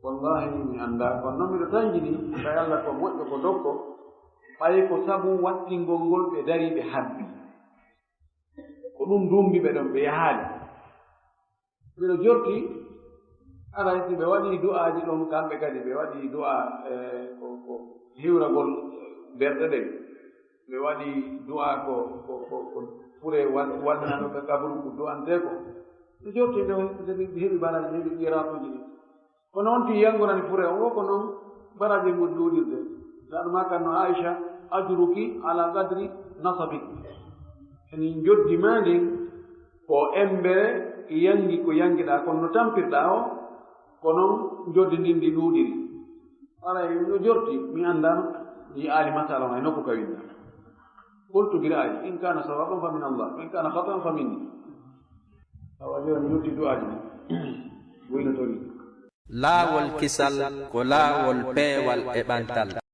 wallahi mi annda kono noon miɗo tanjini ɓay allah ko moƴƴo ko dokko ɓay ko sabu wattingol ngol ɓe dari ɓe habbi ko ɗum dumbi ɓe ɗon ɓe yahaali miɗo jorti aray si ɓe waɗi du'aji ɗon kamɓe kadi ɓe waɗi du'a ko hiwragol berɗe ɗen ɓe waɗi du'a ko fure wallanaɗo ɓe kabru ko du'ante ko mi jorti ɓe heɓi baraji heɓi qiratuji ɗi kono on ti yangorani fure o ko noon baraji ngol duuɗirde saɗu ma kanno aicha ajruki ala qadri nasabik eni joddi ma ndin ko embere yangi ko yangiɗa kono no tampirɗa o ko noon joddi ndin ndi ɗuuɗiri alay no jorti mi andano yi aali masala ma e nokku kawinda qultu bira'ayi in kana sawaban fa min allah in kana khatan fa minni awa joni jotti du'aji wayno tori laawol kisal ko laawol peewal e ɓantal